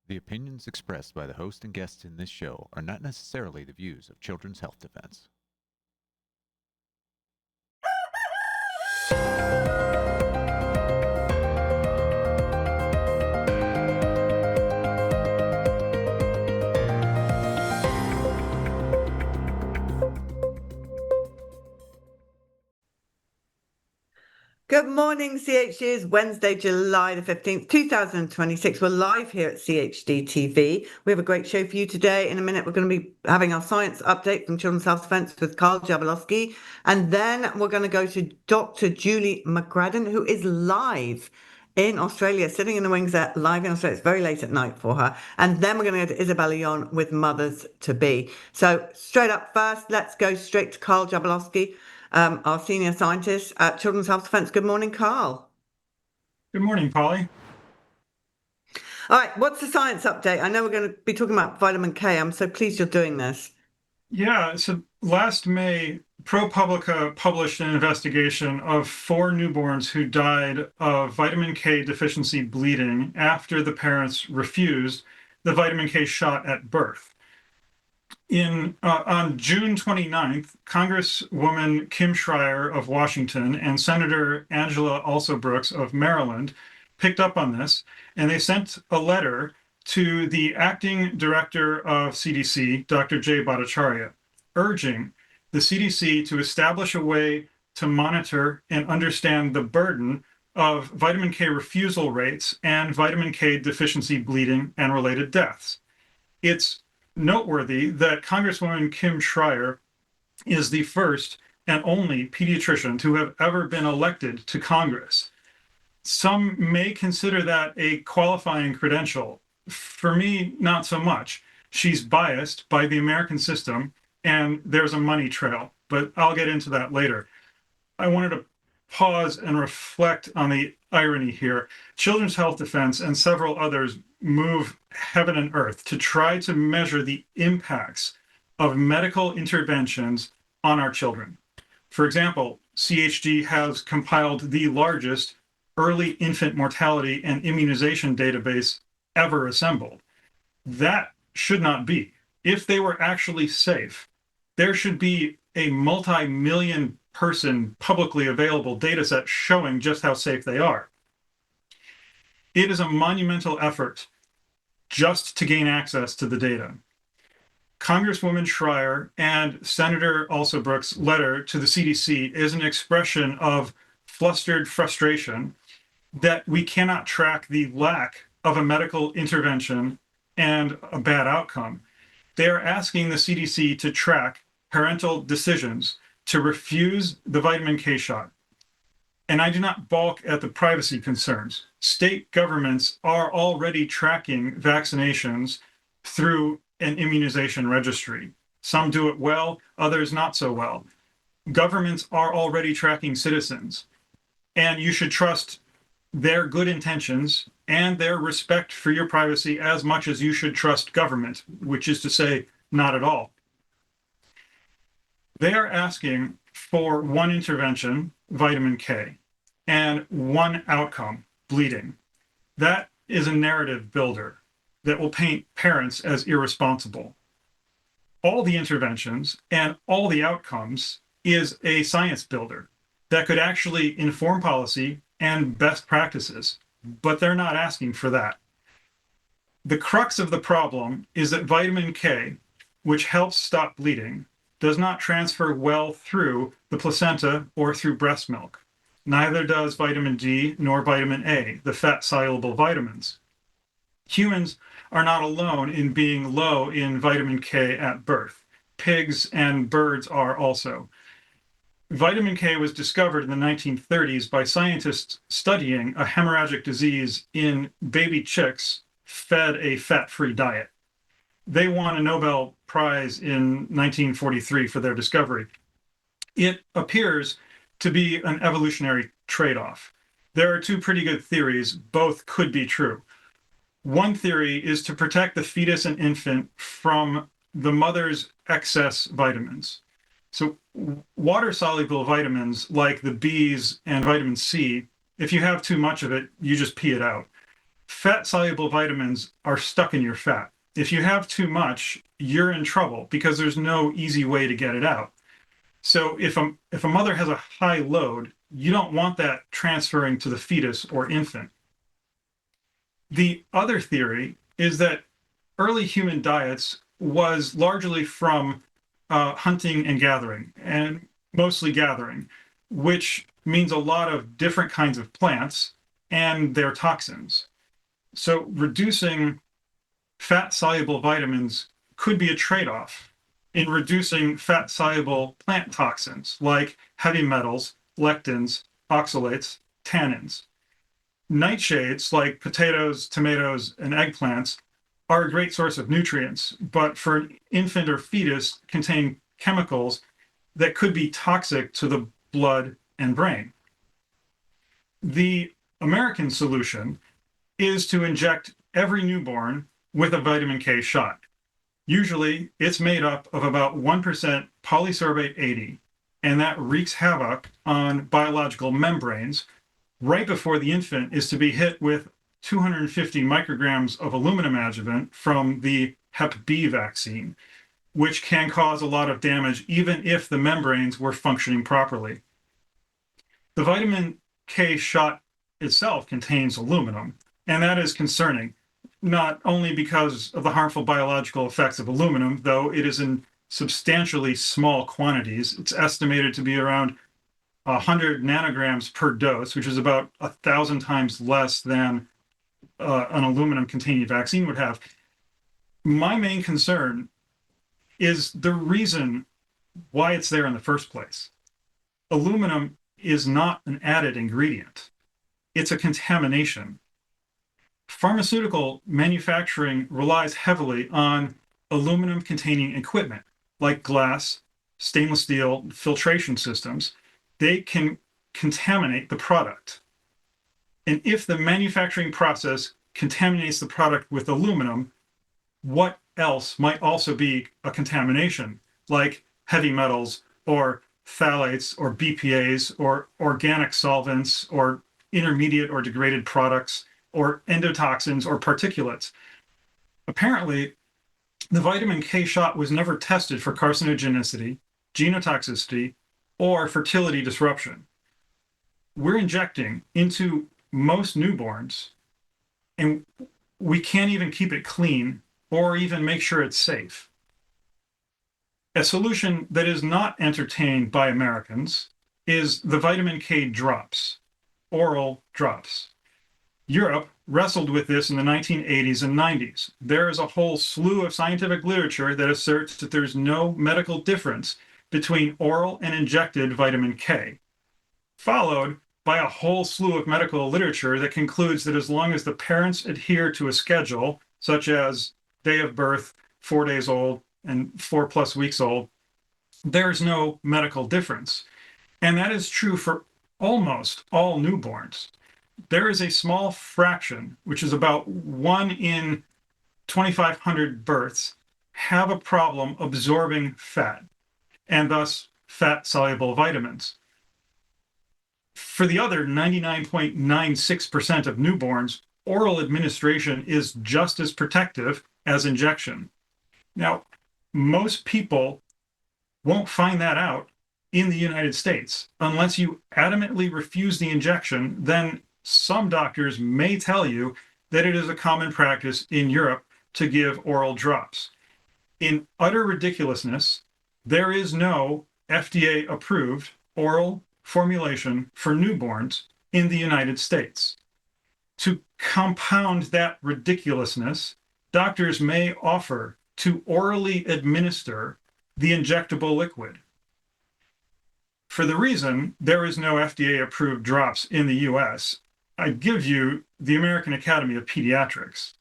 The opinions expressed by the host and guests in this show are not necessarily the views of Children's Health Defense. Good morning, CHDs. Wednesday, July the 15th, 2026. We're live here at CHD TV. We have a great show for you today. In a minute, we're going to be having our science update from Children's Health Defense with Karl Jablonowski. And then we're going to go to Dr. Julie McCredden, who is live in Australia, sitting in the wings there, live in Australia. It's very late at night for her. And then we're going to go to Isabella Yon with Mothers to Be. So straight up first, let's go straight to Karl Jablonowski, our senior scientist at Children's Health Defense. Good morning, Karl. Good morning, Polly. All right, what's the science update? I know we're going to be talking about vitamin K. I'm so pleased you're doing this. Yeah, so last May, ProPublica published an investigation of 4 newborns who died of vitamin K deficiency bleeding after the parents refused the vitamin K shot at birth. On June 29th, Congresswoman Kim Schreier of Washington and Senator Angela Alsobrooks of Maryland picked up on this, and they sent a letter to the acting director of CDC, Dr. Jay Bhattacharya, urging the CDC to establish a way to monitor and understand the burden of vitamin K refusal rates and vitamin K deficiency bleeding and related deaths. It's noteworthy that Congresswoman Kim Schreier is the first and only pediatrician to have ever been elected to Congress. Some may consider that a qualifying credential. For me, not so much. She's biased by the American system, and there's a money trail, but I'll get into that later. I wanted to pause and reflect on the irony here. Children's Health Defense and several others move heaven and earth to try to measure the impacts of medical interventions on our children. For example, CHD has compiled the largest early infant mortality and immunization database ever assembled. That should not be. If they were actually safe, there should be a multi-million person publicly available data set showing just how safe they are. It is a monumental effort just to gain access to the data. Congresswoman Schreier and Senator Alsobrooks' letter to the CDC is an expression of flustered frustration that we cannot track the lack of a medical intervention and a bad outcome. They are asking the CDC to track parental decisions to refuse the vitamin K shot. And I do not balk at the privacy concerns. State governments are already tracking vaccinations through an immunization registry. Some do it well, others not so well. Governments are already tracking citizens, and you should trust their good intentions and their respect for your privacy as much as you should trust government, which is to say, not at all. They are asking for one intervention, vitamin K, and one outcome, bleeding. That is a narrative builder that will paint parents as irresponsible. All the interventions and all the outcomes is a science builder that could actually inform policy and best practices, but they're not asking for that. The crux of the problem is that vitamin K, which helps stop bleeding, does not transfer well through the placenta or through breast milk. Neither does vitamin D nor vitamin A, the fat-soluble vitamins. Humans are not alone in being low in vitamin K at birth. Pigs and birds are also. Vitamin K was discovered in the 1930s by scientists studying a hemorrhagic disease in baby chicks fed a fat-free diet. They won a Nobel Prize in 1943 for their discovery. It appears to be an evolutionary trade-off. There are 2 pretty good theories, both could be true. One theory is to protect the fetus and infant from the mother's excess vitamins. So water-soluble vitamins like the B's and vitamin C, if you have too much of it, you just pee it out. fat-soluble vitamins are stuck in your fat. If you have too much, you're in trouble because there's no easy way to get it out. So if a mother has a high load, you don't want that transferring to the fetus or infant. The other theory is that early human diets was largely from hunting and gathering, and mostly gathering, which means a lot of different kinds of plants and their toxins. So reducing fat-soluble vitamins could be a trade-off in reducing fat-soluble plant toxins like heavy metals, lectins, oxalates, tannins. Nightshades like potatoes, tomatoes, and eggplants are a great source of nutrients, but for an infant or fetus contain chemicals that could be toxic to the blood and brain. The American solution is to inject every newborn with a vitamin K shot. Usually, it's made up of about 1% polysorbate 80, and that wreaks havoc on biological membranes right before the infant is to be hit with 250 micrograms of aluminum adjuvant from the Hep B vaccine, which can cause a lot of damage even if the membranes were functioning properly. The vitamin K shot itself contains aluminum, and that is concerning, not only because of the harmful biological effects of aluminum, though it is in substantially small quantities. It's estimated to be around 100 nanograms per dose, which is about 1,000 times less than an aluminum-containing vaccine would have. My main concern is the reason why it's there in the first place. Aluminum is not an added ingredient. It's a contamination. Pharmaceutical manufacturing relies heavily on aluminum-containing equipment, like glass, stainless steel, filtration systems. They can contaminate the product. And if the manufacturing process contaminates the product with aluminum, what else might also be a contamination, like heavy metals or phthalates or BPAs or organic solvents or intermediate or degraded products or endotoxins or particulates? Apparently, the vitamin K shot was never tested for carcinogenicity, genotoxicity, or fertility disruption. We're injecting into most newborns, and we can't even keep it clean or even make sure it's safe. A solution that is not entertained by Americans is the vitamin K drops, oral drops. Europe wrestled with this in the 1980s and 90s. There is a whole slew of scientific literature that asserts that there's no medical difference between oral and injected vitamin K, followed by a whole slew of medical literature that concludes that as long as the parents adhere to a schedule, such as day of birth, 4 days old, and 4+ weeks old, there's no medical difference. And that is true for almost all newborns. There is a small fraction, which is about 1 in 2,500 births, have a problem absorbing fat, and thus fat-soluble vitamins. For the other 99.96% of newborns, oral administration is just as protective as injection. Now, most people won't find that out in the United States. Unless you adamantly refuse the injection, then some doctors may tell you that it is a common practice in Europe to give oral drops. In utter ridiculousness, there is no FDA-approved oral formulation for newborns in the United States. To compound that ridiculousness, doctors may offer to orally administer the injectable liquid. For the reason there is no FDA-approved drops in the US, I give you the American Academy of Pediatrics.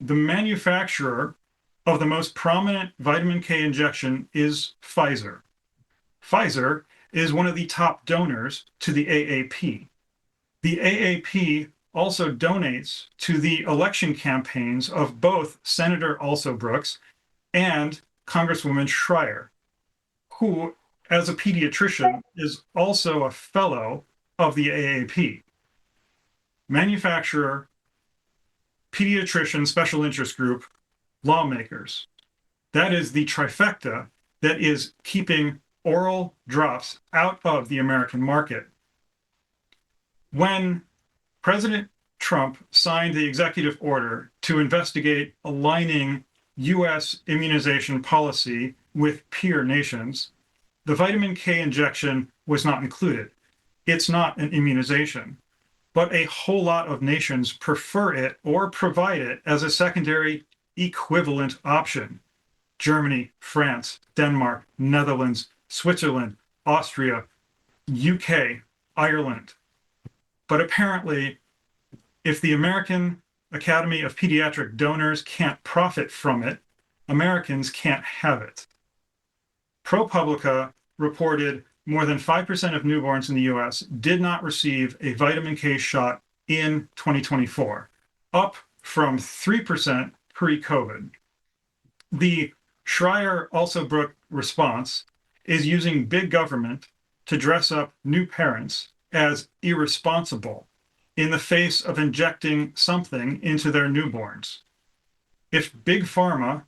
The manufacturer of the most prominent vitamin K injection is Pfizer. Pfizer is one of the top donors to the AAP. The AAP also donates to the election campaigns of both Senator Alsobrooks and Congresswoman Schreier, who, as a pediatrician, is also a fellow of the AAP. Manufacturer pediatrician special interest group, lawmakers. That is the trifecta that is keeping oral drops out of the American market. When President Trump signed the executive order to investigate aligning U.S. immunization policy with peer nations, the vitamin K injection was not included. It's not an immunization, but a whole lot of nations prefer it or provide it as a secondary equivalent option. Germany, France, Denmark, Netherlands, Switzerland, Austria, UK, Ireland. But apparently, if the American Academy of Pediatric Donors can't profit from it, Americans can't have it. ProPublica reported more than 5% of newborns in the US did not receive a vitamin K shot in 2024, up from 3% pre-COVID. The Schreier-Alsobrook response is using big government to dress up new parents as irresponsible in the face of injecting something into their newborns. If Big Pharma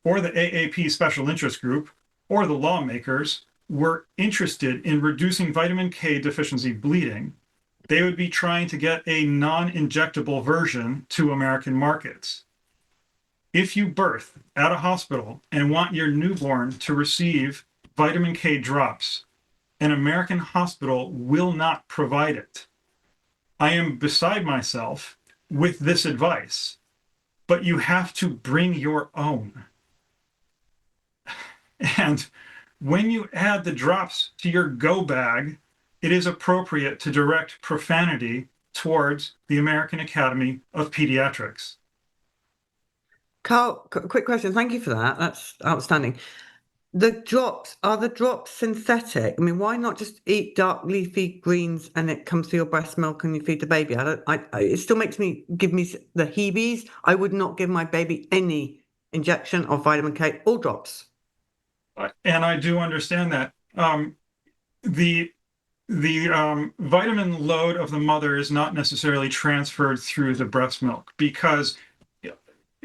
or the AAP Special Interest Group or the lawmakers were interested in reducing vitamin K deficiency bleeding, they would be trying to get a non-injectable version to American markets. If you birth at a hospital and want your newborn to receive vitamin K drops, an American hospital will not provide it. I am beside myself with this advice, but you have to bring your own. And when you add the drops to your go bag, it is appropriate to direct profanity towards the American Academy of Pediatrics. Carl, quick question. Thank you for that. That's outstanding. Are the drops synthetic? I mean, why not just eat dark leafy greens and it comes through your breast milk and you feed the baby? It still give me the heebies. I would not give my baby any injection of vitamin K or drops. And I do understand that. The vitamin load of the mother is not necessarily transferred through the breast milk because,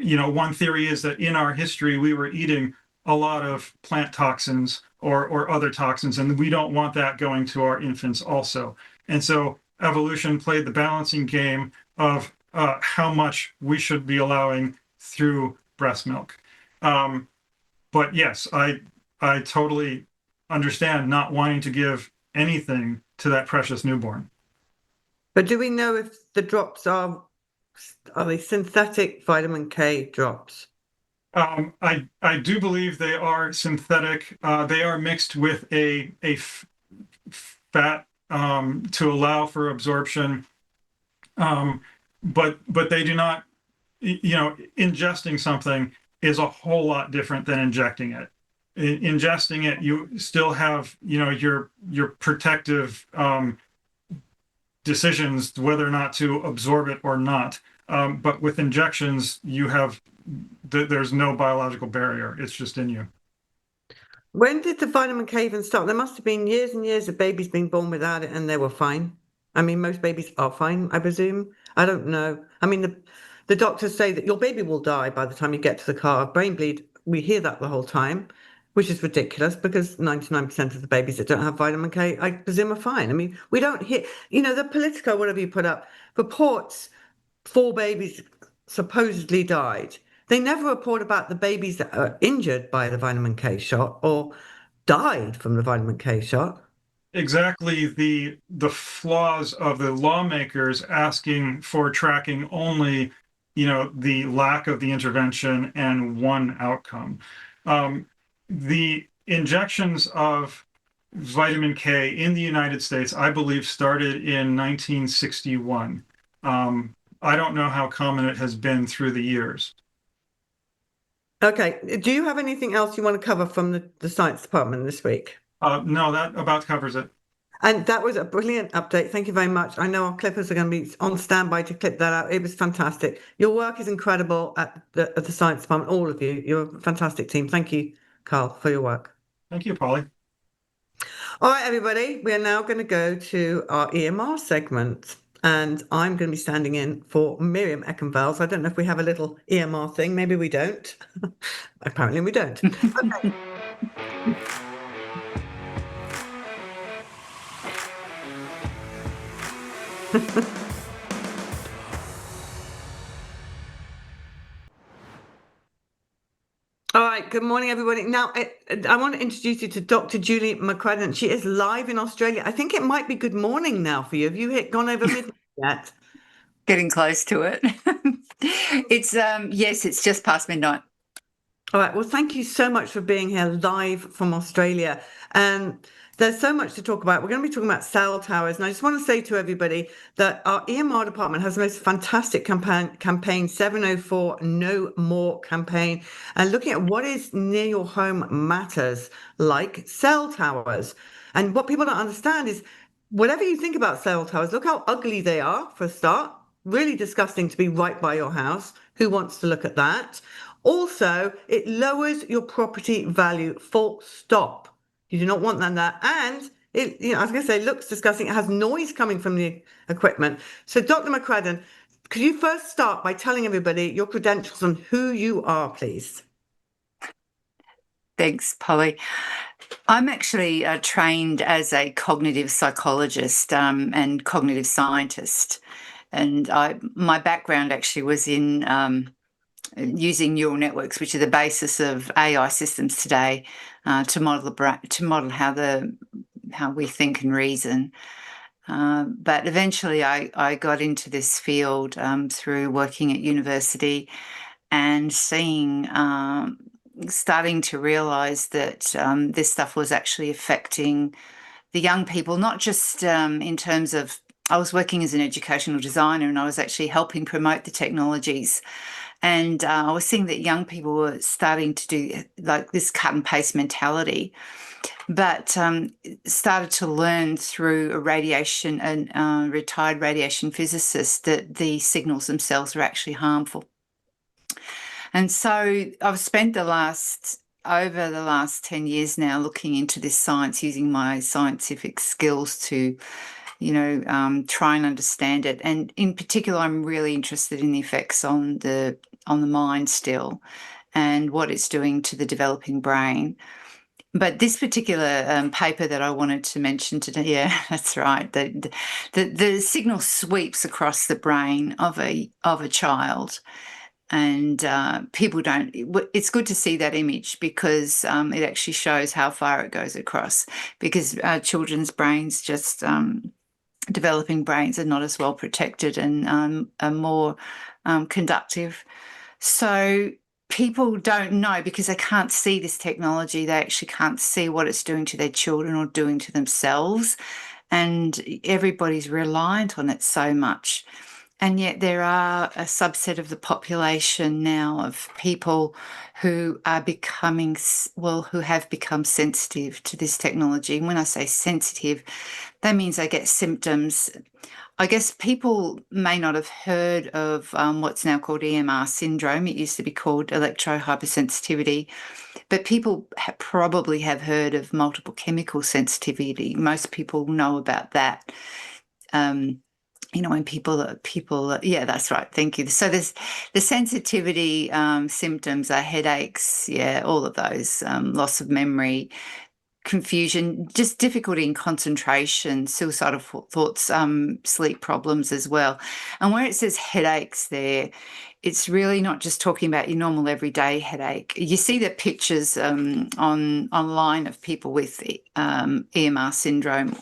one theory is that in our history, we were eating a lot of plant toxins or other toxins, and we don't want that going to our infants also. And so evolution played the balancing game of how much we should be allowing through breast milk. But yes, I totally understand not wanting to give anything to that precious newborn. But do we know if the drops are they synthetic vitamin K drops? I do believe they are synthetic. They are mixed with a fat to allow for absorption. But they do not, ingesting something is a whole lot different than injecting it. Ingesting it, you still have, your protective decisions whether or not to absorb it or not. But with injections, there's no biological barrier. It's just in you. When did the vitamin K even start? There must have been years and years of babies being born without it and they were fine. I mean, most babies are fine, I presume. I don't know. I mean, the doctors say that your baby will die by the time you get to the car of brain bleed. We hear that the whole time, which is ridiculous because 99% of the babies that don't have vitamin K, I presume, are fine. I mean, we don't hear, the Politico, whatever you put up, reports 4 babies supposedly died. They never report about the babies that are injured by the vitamin K shot or died from the vitamin K shot. Exactly the flaws of the lawmakers asking for tracking only, the lack of the intervention and one outcome. The injections of vitamin K in the United States, I believe, started in 1961. I don't know how common it has been through the years. Okay. Do you have anything else you want to cover from the science department this week? No, that about covers it. And that was a brilliant update. Thank you very much. I know our clippers are going to be on standby to clip that out. It was fantastic. Your work is incredible at the science department, all of you. You're a fantastic team. Thank you, Carl, for your work. Thank you, Polly. All right, everybody. We are now going to go to our EMR segment. And I'm going to be standing in for Miriam Eckenvals. I don't know if we have a little EMR thing. Maybe we don't. Apparently we don't. Okay. All right, good morning, everybody. Now, I want to introduce you to Dr. Julie McCredden. She is live in Australia. I think it might be good morning now for you. Have you gone over midnight yet? Getting close to it. It's yes, it's just past midnight. All right. Well, thank you so much for being here live from Australia. There's so much to talk about. We're going to be talking about cell towers. And I just want to say to everybody that our EMR department has the most fantastic campaign 704 No More campaign. And looking at what is near your home matters, like cell towers. And what people don't understand is whatever you think about cell towers, look how ugly they are for a start. Really disgusting to be right by your house. Who wants to look at that? Also, it lowers your property value, full stop. You do not want that. And it, I was going to say, looks disgusting. It has noise coming from the equipment. So, Dr. McCredden, could you first start by telling everybody your credentials and who you are, please? Thanks, Polly. I'm actually trained as a cognitive psychologist and cognitive scientist. And my background actually was in using neural networks, which are the basis of AI systems today, to model how we think and reason. But eventually, I got into this field through working at university and starting to realize that this stuff was actually affecting the young people, not just in terms of. I was working as an educational designer, and I was actually helping promote the technologies. And I was seeing that young people were starting to do like this cut and paste mentality, but started to learn through a retired radiation physicist that the signals themselves are actually harmful. And so I've spent over the last 10 years now looking into this science, using my scientific skills to try and understand it. And in particular, I'm really interested in the effects on the mind still, and what it's doing to the developing brain. But this particular paper that I wanted to mention today, yeah, that's right. The signal sweeps across the brain of a child. And people don't. It's good to see that image because it actually shows how far it goes across. Because children's brains, just developing brains, are not as well protected and are more conductive. So people don't know because they can't see this technology. They actually can't see what it's doing to their children or doing to themselves. And everybody's reliant on it so much. And yet there are a subset of the population now of people who are who have become sensitive to this technology. And when I say sensitive, that means they get symptoms. I guess people may not have heard of what's now called EMR syndrome. It used to be called electrohypersensitivity. But people probably have heard of multiple chemical sensitivity. Most people know about that. When people, yeah, that's right. Thank you. So there's the sensitivity symptoms are headaches, yeah, all of those, loss of memory, confusion, just difficulty in concentration, suicidal thoughts, sleep problems as well. And where it says headaches there, it's really not just talking about your normal everyday headache. You see the pictures online of people with EMR syndrome.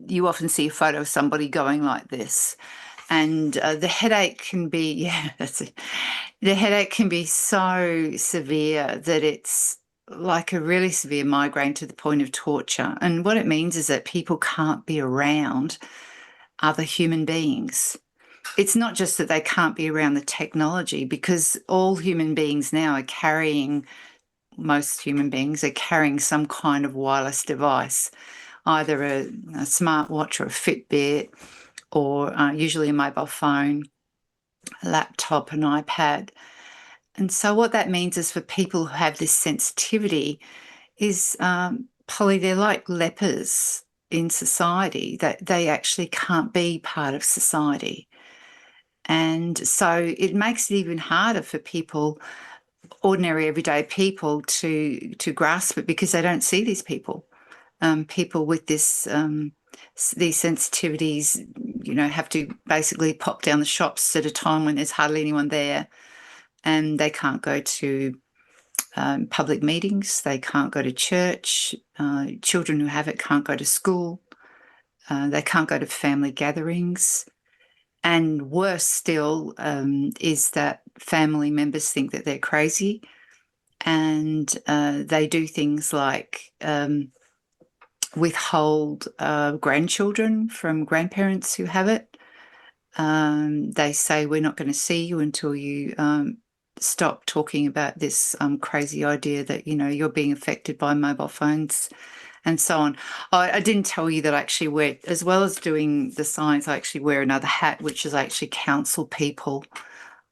You often see a photo of somebody going like this. And the headache can be, yeah, that's it. The headache can be so severe that it's like a really severe migraine to the point of torture. And what it means is that people can't be around other human beings. It's not just that they can't be around the technology, because all human beings now are carrying, most human beings are carrying some kind of wireless device, either a smartwatch or a Fitbit, or usually a mobile phone, a laptop, an iPad. And so what that means is for people who have this sensitivity is, Polly, they're like lepers. in society, that they actually can't be part of society. And so it makes it even harder for people, ordinary everyday people, to grasp it, because they don't see these people. People with these sensitivities, have to basically pop down the shops at a time when there's hardly anyone there, and they can't go to public meetings, they can't go to church, children who have it can't go to school, they can't go to family gatherings. And worse still is that family members think that they're crazy, and they do things like withhold grandchildren from grandparents who have it. They say, we're not going to see you until you stop talking about this crazy idea that, you're being affected by mobile phones and so on. I didn't tell you that I actually wear, as well as doing the science, I actually wear another hat, which is I actually counsel people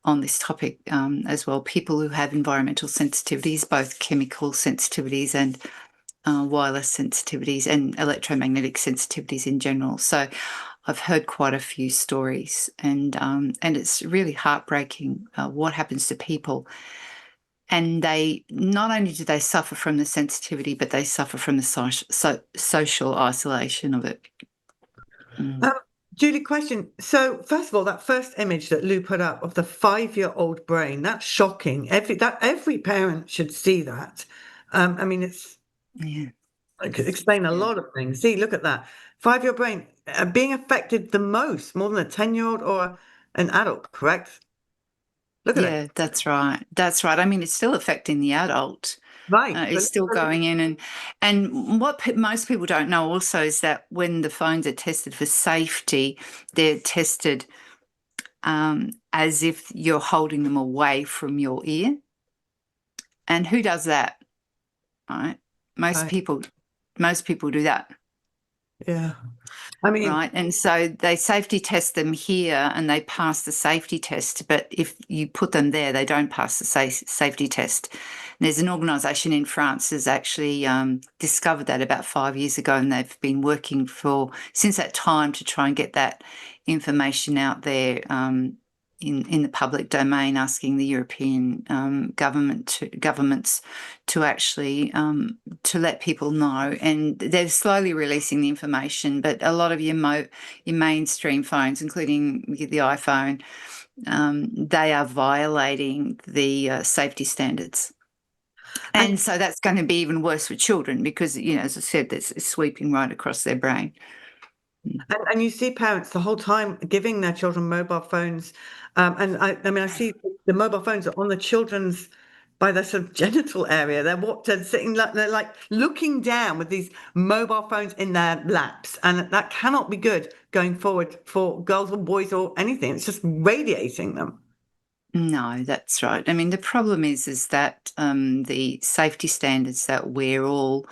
on this topic as well, people who have environmental sensitivities, both chemical sensitivities and wireless sensitivities and electromagnetic sensitivities in general. So I've heard quite a few stories, and it's really heartbreaking what happens to people. And they not only do they suffer from the sensitivity, but they suffer from the social isolation of it. Julie, question. So first of all, that first image that Lou put up of the 5-year-old brain, that's shocking. Every parent should see that. I mean, it could explain a lot of things. See, look at that. 5-year brain being affected the most, more than a 10-year-old or an adult, correct? Look at it. Yeah, that's right. That's right. I mean, it's still affecting the adult. Right. It's still going in. And what most people don't know also is that when the phones are tested for safety, they're tested as if you're holding them away from your ear. And who does that? Right? Most people do that. Yeah. I mean, right. And so they safety test them here and they pass the safety test. But if you put them there, they don't pass the safety test. And there's an organisation in France that's actually discovered that about 5 years ago, and they've been working since that time to try and get that information out there in the public domain, asking the European governments to actually to let people know. And they're slowly releasing the information, but a lot of your mainstream phones, including the iPhone, they are violating the safety standards. And so that's going to be even worse for children because, as I said, it's sweeping right across their brain. And you see parents the whole time giving their children mobile phones. And I see the mobile phones are on the children's, by their sort of genital area. They're sitting, they're like looking down with these mobile phones in their laps. And that cannot be good going forward for girls or boys or anything. It's just radiating them. No, that's right. I mean, the problem is that the safety standards that we're all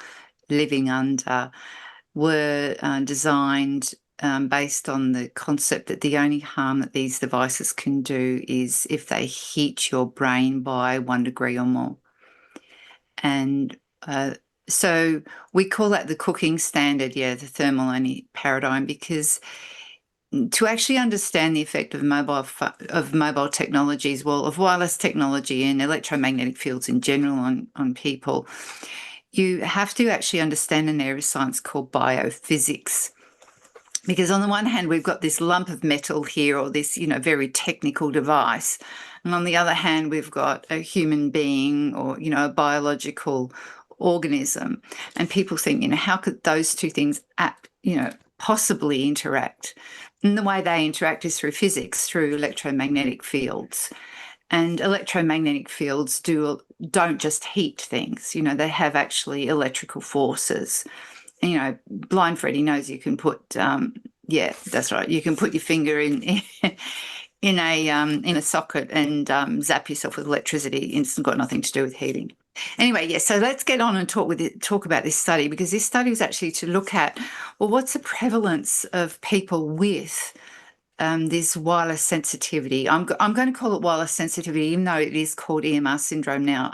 living under were designed based on the concept that the only harm that these devices can do is if they heat your brain by 1 degree or more. And so we call that the cooking standard, the thermal only paradigm, because to actually understand the effect of mobile technologies, of wireless technology and electromagnetic fields in general on people, you have to actually understand an area of science called biophysics. Because on the one hand, we've got this lump of metal here, or this, very technical device. And on the other hand, we've got a human being or, a biological organism. And people think, how could those two things possibly interact? And the way they interact is through physics, through electromagnetic fields. And electromagnetic fields don't just heat things, they have actually electrical forces. Blind Freddie knows you can put, that's right. You can put your finger in a socket and zap yourself with electricity. It's got nothing to do with heating. Anyway, so let's get on and talk about this study, because this study was actually to look at, what's the prevalence of people with this wireless sensitivity. I'm going to call it wireless sensitivity, even though it is called EMR syndrome now,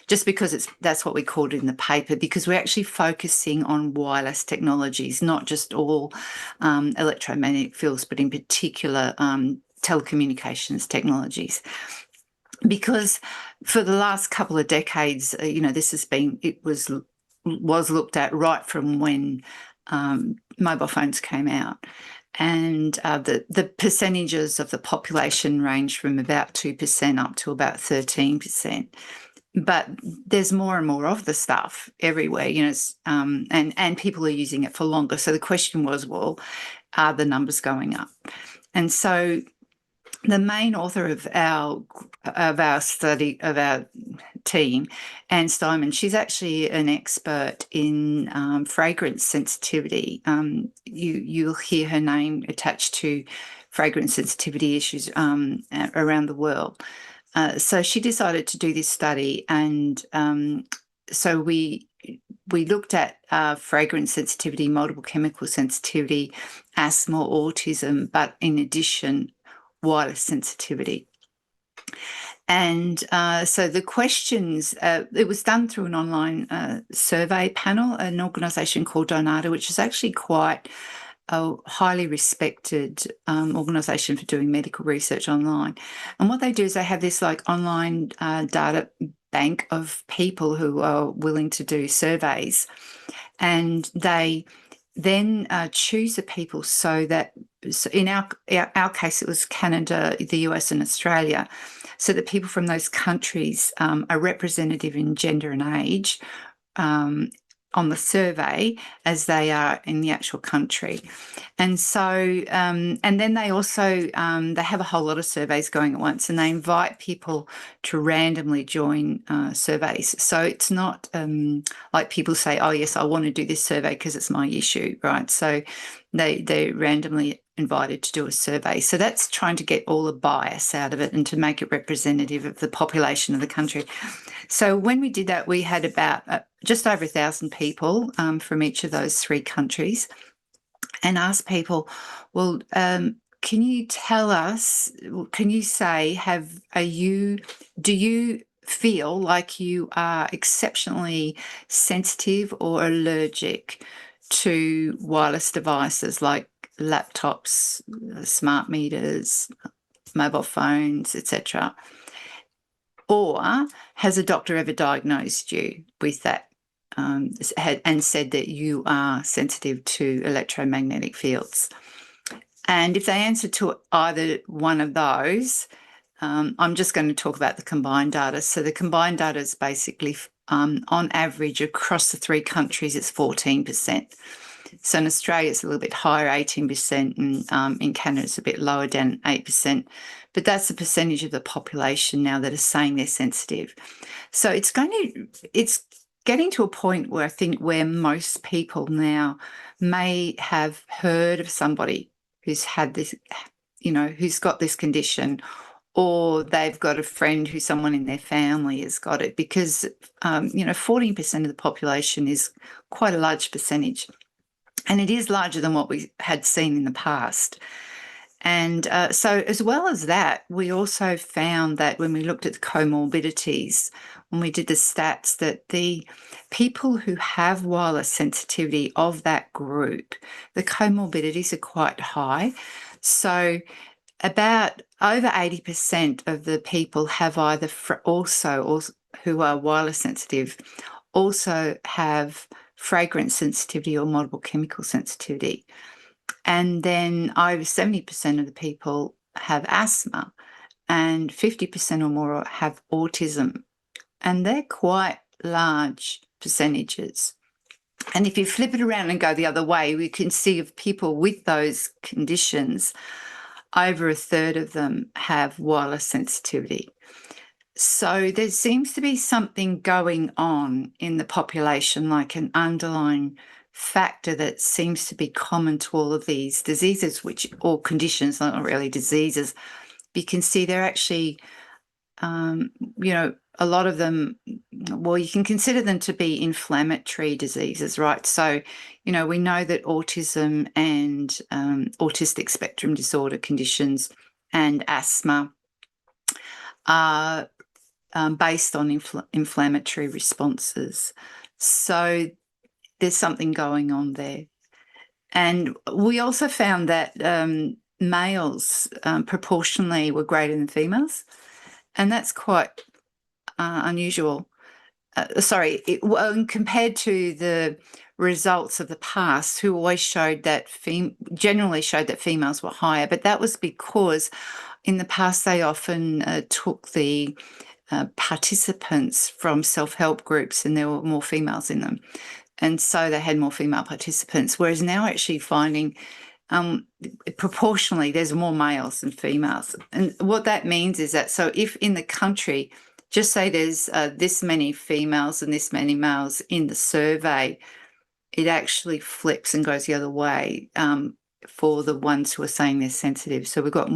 just because that's what we called it in the paper, because we're actually focusing on wireless technologies, not just all electromagnetic fields, but in particular telecommunications technologies. Because for the last couple of decades, it was looked at right from when mobile phones came out. And the percentages of the population range from about 2% up to about 13%. But there's more and more of the stuff everywhere, and people are using it for longer. So the question was, well, are the numbers going up? And so the main author of our study, of our team, Anne Steinman, she's actually an expert in fragrance sensitivity. You'll hear her name attached to fragrance sensitivity issues around the world. So she decided to do this study, and so we looked at fragrance sensitivity, multiple chemical sensitivity, asthma, autism, but in addition, wireless sensitivity. And so the questions, it was done through an online survey panel, an organisation called Donata, which is actually quite a highly respected organisation for doing medical research online. And what they do is they have this like online data bank of people who are willing to do surveys, and they then choose the people so that, in our case, it was Canada, the US and Australia, so that people from those countries are representative in gender and age on the survey as they are in the actual country. And so, and then they also, they have a whole lot of surveys going at once, and they invite people to randomly join surveys. So it's not like people say, oh yes, I want to do this survey because it's my issue, right? So they're randomly invited to do a survey. So that's trying to get all the bias out of it and to make it representative of the population of the country. So when we did that, we had about just over 1,000 people from each of those 3 countries, and asked people, well, can you tell us, can you say, do you feel like you are exceptionally sensitive or allergic to wireless devices like laptops, smart meters, mobile phones, etc.? Or has a doctor ever diagnosed you with that and said that you are sensitive to electromagnetic fields? And if they answer to either one of those, I'm just going to talk about the combined data. So the combined data is basically, on average, across the 3 countries, it's 14%. So in Australia, it's a little bit higher, 18%, and in Canada, it's a bit lower, down 8%. But that's the percentage of the population now that are saying they're sensitive. So it's getting to a point where I think where most people now may have heard of somebody who's had this, who's got this condition, or they've got a friend who someone in their family has got it, because, 14% of the population is quite a large percentage. And it is larger than what we had seen in the past. And so as well as that, we also found that when we looked at the comorbidities, when we did the stats, that the people who have wireless sensitivity of that group, the comorbidities are quite high. So about over 80% of the people have either also who are wireless sensitive also have fragrance sensitivity or multiple chemical sensitivity. And then over 70% of the people have asthma, and 50% or more have autism. And they're quite large percentages. And if you flip it around and go the other way, we can see of people with those conditions, over a third of them have wireless sensitivity. So there seems to be something going on in the population, like an underlying factor that seems to be common to all of these diseases, or conditions, not really diseases. You can see they're actually, a lot of them, well, you can consider them to be inflammatory diseases, right? So, we know that autism and autistic spectrum disorder conditions and asthma are based on inflammatory responses. So there's something going on there. And we also found that males proportionally were greater than females, and that's quite unusual. Compared to the results of the past, who always generally showed that females were higher, but that was because in the past they often took the participants from self-help groups, and there were more females in them. And so they had more female participants, whereas now actually finding proportionally there's more males than females. And what that means is that, so if in the country, just say there's this many females and this many males in the survey, it actually flips and goes the other way for the ones who are saying they're sensitive. So we've got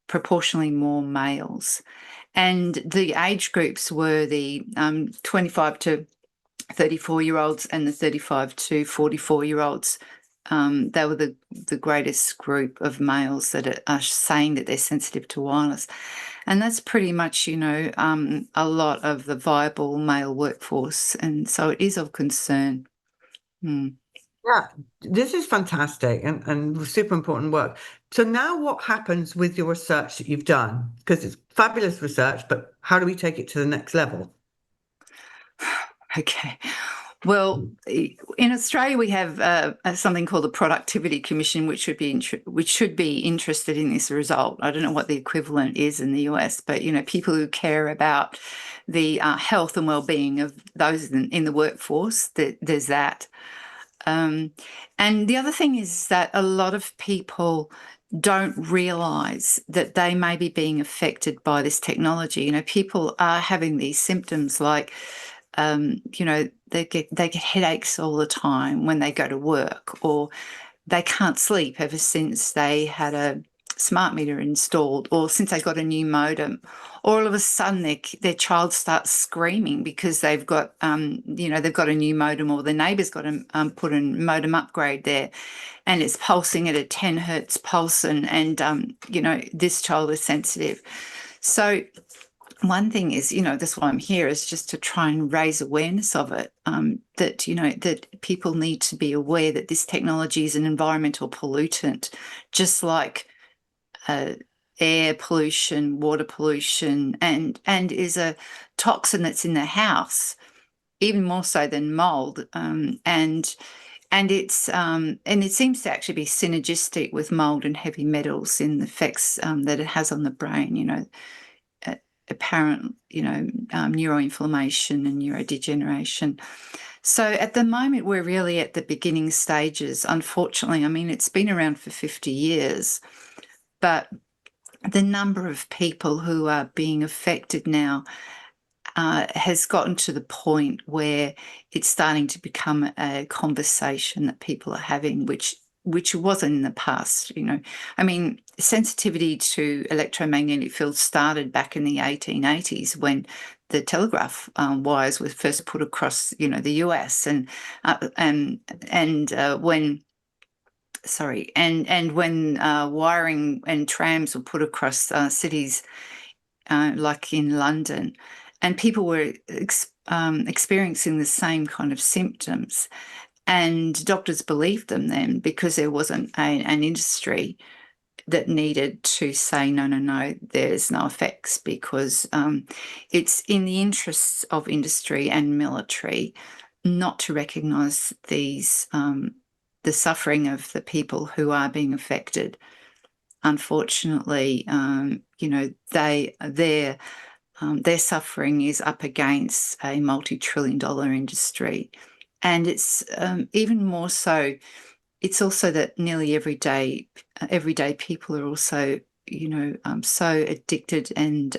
proportionally more males. And the age groups were the 25 to 34-year-olds and the 35 to 44-year-olds. They were the greatest group of males that are saying that they're sensitive to wireless. And that's pretty much, a lot of the viable male workforce. And so it is of concern. Yeah, this is fantastic and super important work. So now what happens with your research that you've done? Because it's fabulous research, but how do we take it to the next level? Okay. Well, in Australia, we have something called the Productivity Commission, which should be interested in this result. I don't know what the equivalent is in the US, but people who care about the health and well-being of those in the workforce, there's that. And the other thing is that a lot of people don't realise that they may be being affected by this technology. People are having these symptoms like, they get headaches all the time when they go to work, or they can't sleep ever since they had a smart meter installed, or since they got a new modem, or all of a sudden their child starts screaming because they've got they've got a new modem, or the neighbour's got to put a modem upgrade there, and it's pulsing at a 10 hertz pulse, and this child is sensitive. So one thing is, that's why I'm here, is just to try and raise awareness of it, that people need to be aware that this technology is an environmental pollutant, just like air pollution, water pollution, and is a toxin that's in the house, even more so than mold. And it seems to actually be synergistic with mold and heavy metals in the effects that it has on the brain, apparent, neuroinflammation and neurodegeneration. So at the moment, we're really at the beginning stages. Unfortunately, it's been around for 50 years, but the number of people who are being affected now has gotten to the point where it's starting to become a conversation that people are having, which wasn't in the past. Sensitivity to electromagnetic fields started back in the 1880s when the telegraph wires were first put across, the US, and when wiring and trams were put across cities like in London, and people were experiencing the same kind of symptoms, and doctors believed them then because there wasn't an industry that needed to say, no, there's no effects, because it's in the interests of industry and military not to recognise these the suffering of the people who are being affected. Unfortunately, their suffering is up against a multi-trillion-dollar industry, and it's even more so. It's also that nearly everyday people are also, so addicted and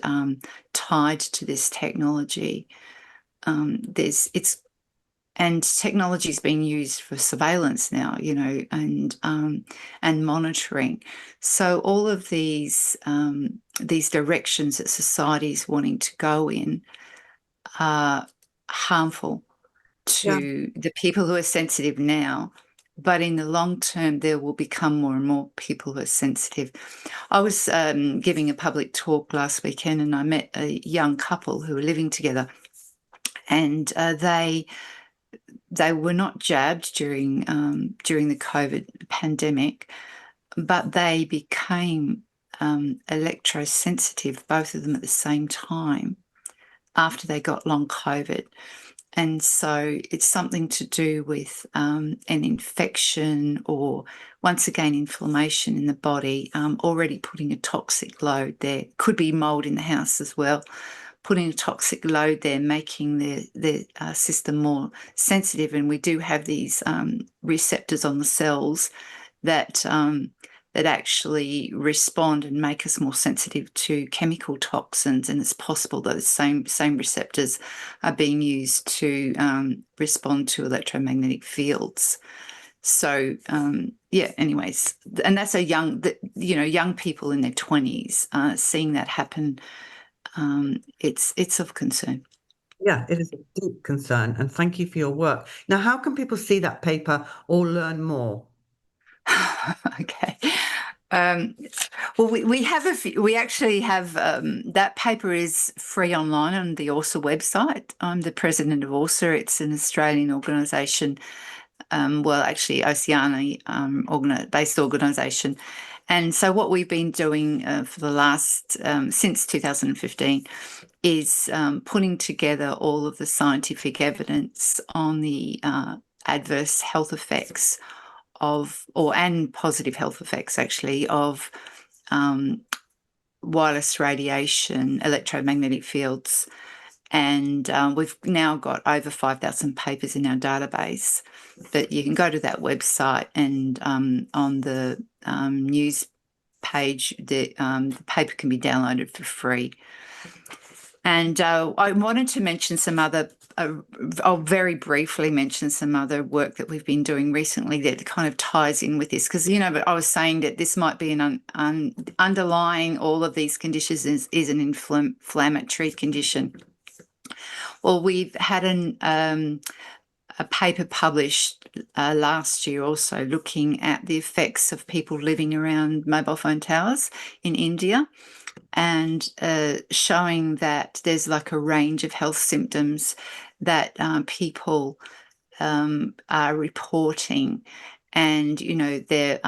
tied to this technology. And technology is being used for surveillance now, and monitoring. So all of these directions that society is wanting to go in are harmful to the people who are sensitive now. But in the long term, there will become more and more people who are sensitive. I was giving a public talk last weekend, and I met a young couple who were living together, and they were not jabbed during the COVID pandemic, but they became electrosensitive, both of them at the same time, after they got long COVID. And so it's something to do with an infection or, once again, inflammation in the body, already putting a toxic load there. Could be mold in the house as well, putting a toxic load there, making the system more sensitive. And we do have these receptors on the cells that actually respond and make us more sensitive to chemical toxins. And it's possible that the same receptors are being used to respond to electromagnetic fields. So anyways, and that's young people in their 20s seeing that happen. It's of concern. Yeah, it is a deep concern, and thank you for your work. Now, how can people see that paper or learn more? Okay. Well, we actually have that paper is free online on the ORSA website. I'm the president of ORSA. It's an Australian organisation, actually Oceania based organisation. And so what we've been doing for the last, since 2015, is putting together all of the scientific evidence on the adverse health effects and positive health effects actually of wireless radiation, electromagnetic fields. And we've now got over 5,000 papers in our database. But you can go to that website, and on the news page, the paper can be downloaded for free. And I wanted to mention some other, I'll very briefly mention some other work that we've been doing recently that kind of ties in with this, because, but I was saying that this might be an underlying all of these conditions is an inflammatory condition. Well, we've had a paper published last year also looking at the effects of people living around mobile phone towers in India, and showing that there's like a range of health symptoms that people are reporting, and their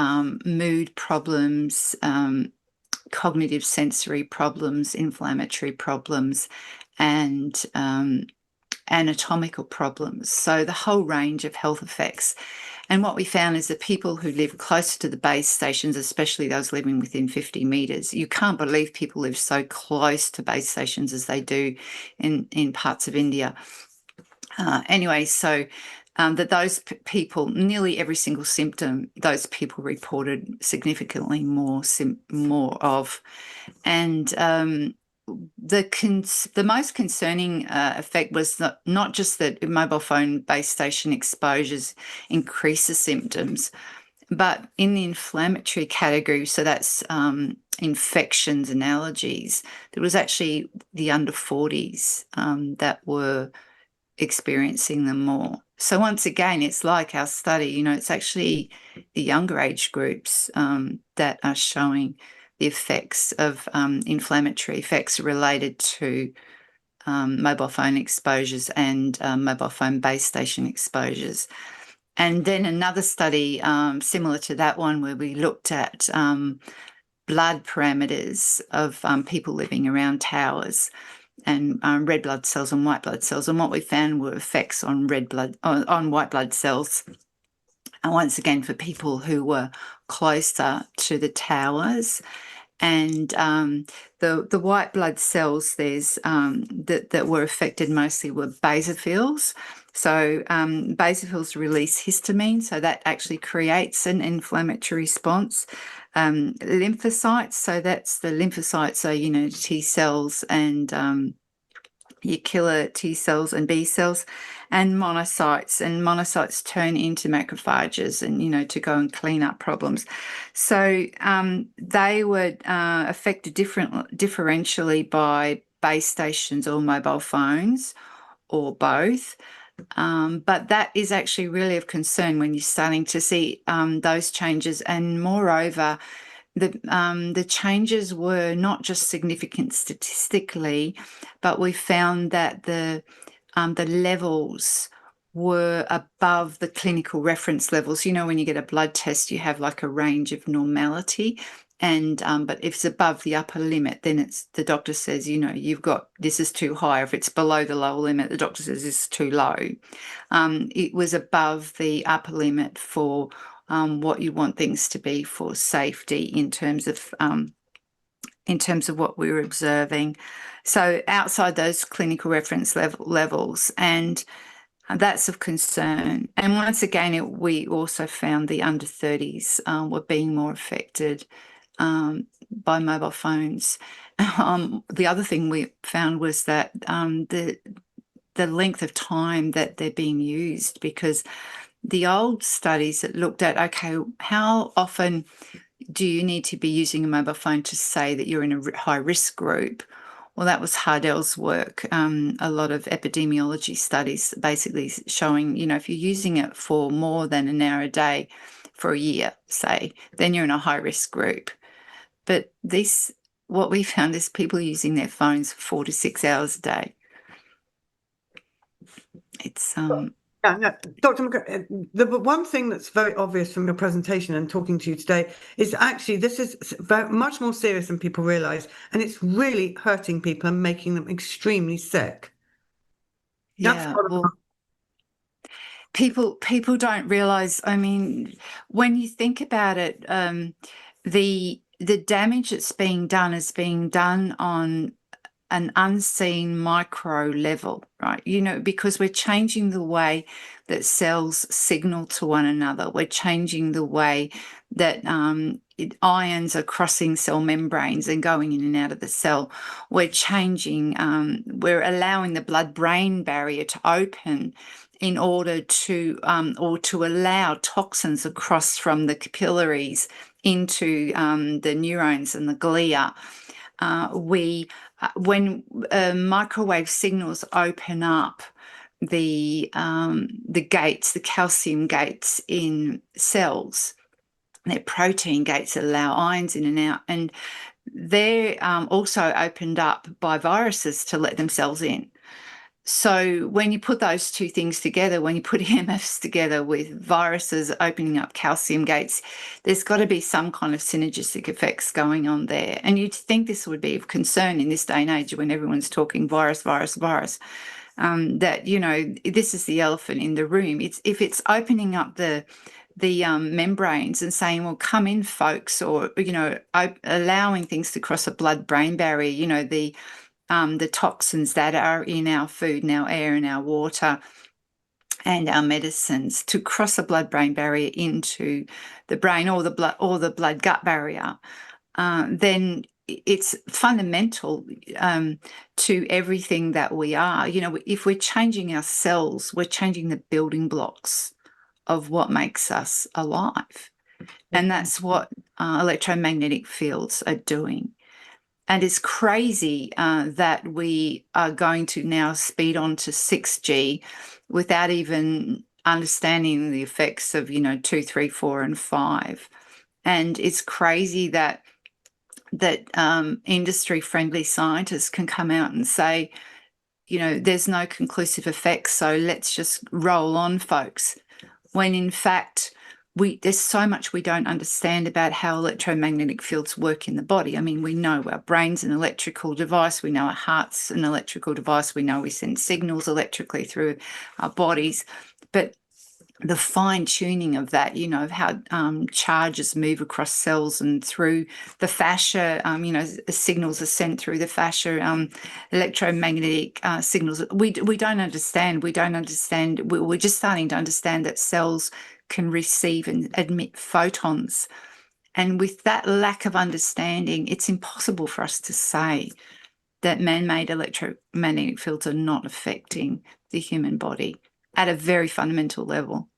mood problems, cognitive sensory problems, inflammatory problems, and anatomical problems. So the whole range of health effects. And what we found is that people who live closer to the base stations, especially those living within 50 metres, you can't believe people live so close to base stations as they do in parts of India. So that those people, nearly every single symptom, those people reported significantly more of. And the most concerning effect was not just that mobile phone base station exposures increase the symptoms, but in the inflammatory category, so that's infections and allergies, there was actually the under 40s that were experiencing them more. So once again, it's like our study, it's actually the younger age groups that are showing the effects of inflammatory effects related to mobile phone exposures and mobile phone base station exposures. And then another study similar to that one, where we looked at blood parameters of people living around towers, and red blood cells and white blood cells. And what we found were effects on on white blood cells. And once again, for people who were closer to the towers. And the white blood cells that were affected mostly were basophils. So basophils release histamine, so that actually creates an inflammatory response. Lymphocytes, so that's the lymphocytes are, T cells and your killer T cells and B cells, and monocytes turn into macrophages and, to go and clean up problems. So they were affected differentially by base stations or mobile phones or both. But that is actually really of concern when you're starting to see those changes. And moreover, the changes were not just significant statistically, but we found that the levels were above the clinical reference levels. You know, when you get a blood test, you have like a range of normality. And but if it's above the upper limit, then the doctor says, you know, this is too high. If it's below the lower limit, the doctor says this is too low. It was above the upper limit for what you want things to be for safety in terms of what we were observing. So outside those clinical reference levels, and that's of concern. And once again, we also found the under 30s were being more affected by mobile phones. The other thing we found was that the length of time that they're being used, because the old studies that looked at, okay, how often do you need to be using a mobile phone to say that you're in a high risk group? Well, that was Hardell's work. A lot of epidemiology studies basically showing, you know, if you're using it for more than an hour a day for a year, say, then you're in a high risk group. But what we found is people using their phones 4 to 6 hours a day. It's Yeah, no, Dr. McCredden, the one thing that's very obvious from your presentation and talking to you today is actually this is much more serious than people realise, and it's really hurting people and making them extremely sick. Yeah, well, people don't realise. I mean, when you think about it, the damage that's being done is being done on an unseen micro level, right? You know, because we're changing the way that cells signal to one another. We're changing the way that ions are crossing cell membranes and going in and out of the cell. We're changing, we're allowing the blood-brain barrier to open in order to, or to allow toxins across from the capillaries into the neurons and the glia. When microwave signals open up the gates, the calcium gates in cells, they're protein gates that allow ions in and out, and they're also opened up by viruses to let themselves in. So when you put those two things together, when you put EMFs together with viruses opening up calcium gates, there's got to be some kind of synergistic effects going on there. And you'd think this would be of concern in this day and age when everyone's talking virus, that, you know, this is the elephant in the room. If it's opening up the membranes and saying, well, come in, folks, or, you know, allowing things to cross a blood-brain barrier, you know, the toxins that are in our food and our air and our water and our medicines to cross a blood-brain barrier into the brain or the blood-gut barrier, then it's fundamental to everything that we are. You know, if we're changing our cells, we're changing the building blocks of what makes us alive. And that's what electromagnetic fields are doing. And it's crazy that we are going to now speed on to 6G without even understanding the effects of, you know, 2, 3, 4, and 5. And it's crazy that industry-friendly scientists can come out and say, you know, there's no conclusive effects, so let's just roll on, folks. When in fact, there's so much we don't understand about how electromagnetic fields work in the body. I mean, we know our brain's an electrical device. We know our heart's an electrical device. We know we send signals electrically through our bodies. But the fine tuning of that, you know, of how charges move across cells and through the fascia, you know, signals are sent through the fascia, electromagnetic signals. We don't understand. We don't understand. We're just starting to understand that cells can receive and emit photons. And with that lack of understanding, it's impossible for us to say that man-made electromagnetic fields are not affecting the human body at a very fundamental level.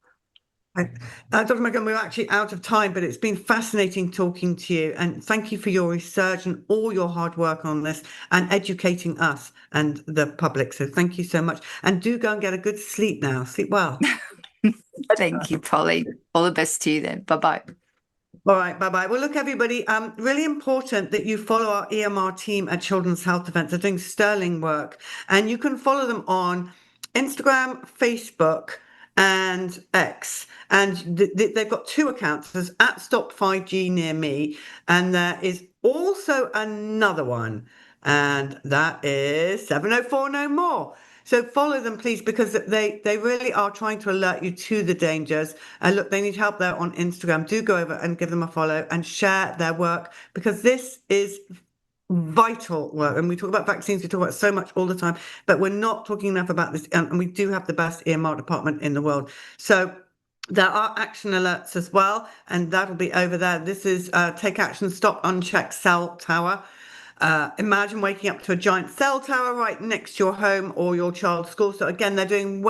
Dr. McCredden, we're actually out of time, but it's been fascinating talking to you. And thank you for your research and all your hard work on this and educating us and the public. So thank you so much. And do go and get a good sleep now. Sleep well. Thank you, Polly. All the best to you then. Bye-bye. All right, bye-bye. Well, look, everybody, really important that you follow our EMR team at Children's Health Events. They're doing sterling work. And you can follow them on Instagram, Facebook, and X. And they've got two accounts. There's at Stop 5G Near Me. And there is also another one. And that is 704 No More. So follow them, please, because they really are trying to alert you to the dangers. And look, they need help there on Instagram. Do go over and give them a follow and share their work, because this is vital work. And we talk about vaccines, we talk about so much all the time, but we're not talking enough about this. And we do have the best EMR department in the world. So there are action alerts as well, and that'll be over there. This is Take Action, Stop Unchecked Cell Tower. Imagine waking up to a giant cell tower right next to your home or your child's school. So again, they're doing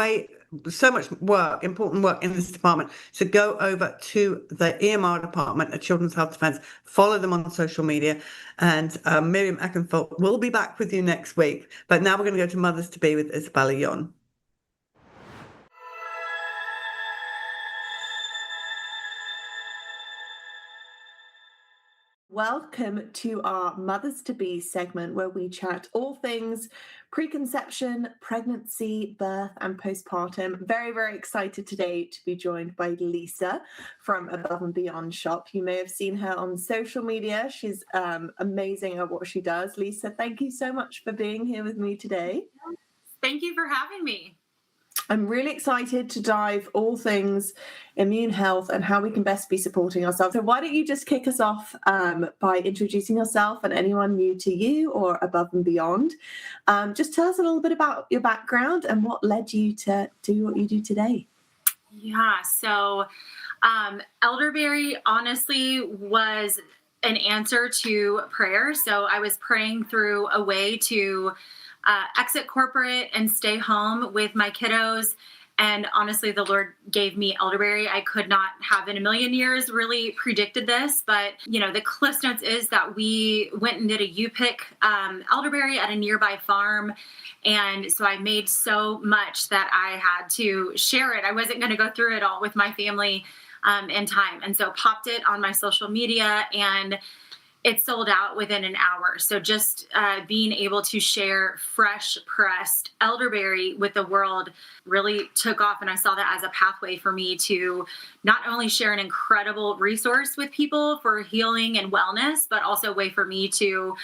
so much work, important work in this department. So go over to the EMR department at Children's Health Defence, follow them on social media, and Miriam Eckenfeldt will be back with you next week. But now we're going to go to Mothers to Be with Isabella Yon. Welcome to our Mothers to Be segment, where we chat all things preconception, pregnancy, birth, and postpartum. Very, very excited today to be joined by Lisa from Above and Beyond Shop. You may have seen her on social media. She's amazing at what she does. Lisa, thank you so much for being here with me today. Thank you for having me. I'm really excited to dive all things immune health and how we can best be supporting ourselves. So why don't you just kick us off by introducing yourself and anyone new to you or Above and Beyond. Just tell us a little bit about your background and what led you to do what you do today. Yeah, so Elderberry honestly was an answer to prayer. So I was praying through a way to exit corporate and stay home with my kiddos. And honestly, the Lord gave me Elderberry. I could not have in a million years really predicted this, but the Cliff Notes is that we went and did a U-pick Elderberry at a nearby farm. And so I made so much that I had to share it. I wasn't going to go through it all with my family in time. And so popped it on my social media, and it sold out within an hour. So just being able to share fresh pressed elderberry with the world really took off. And I saw that as a pathway for me to not only share an incredible resource with people for healing and wellness, but also a way for me to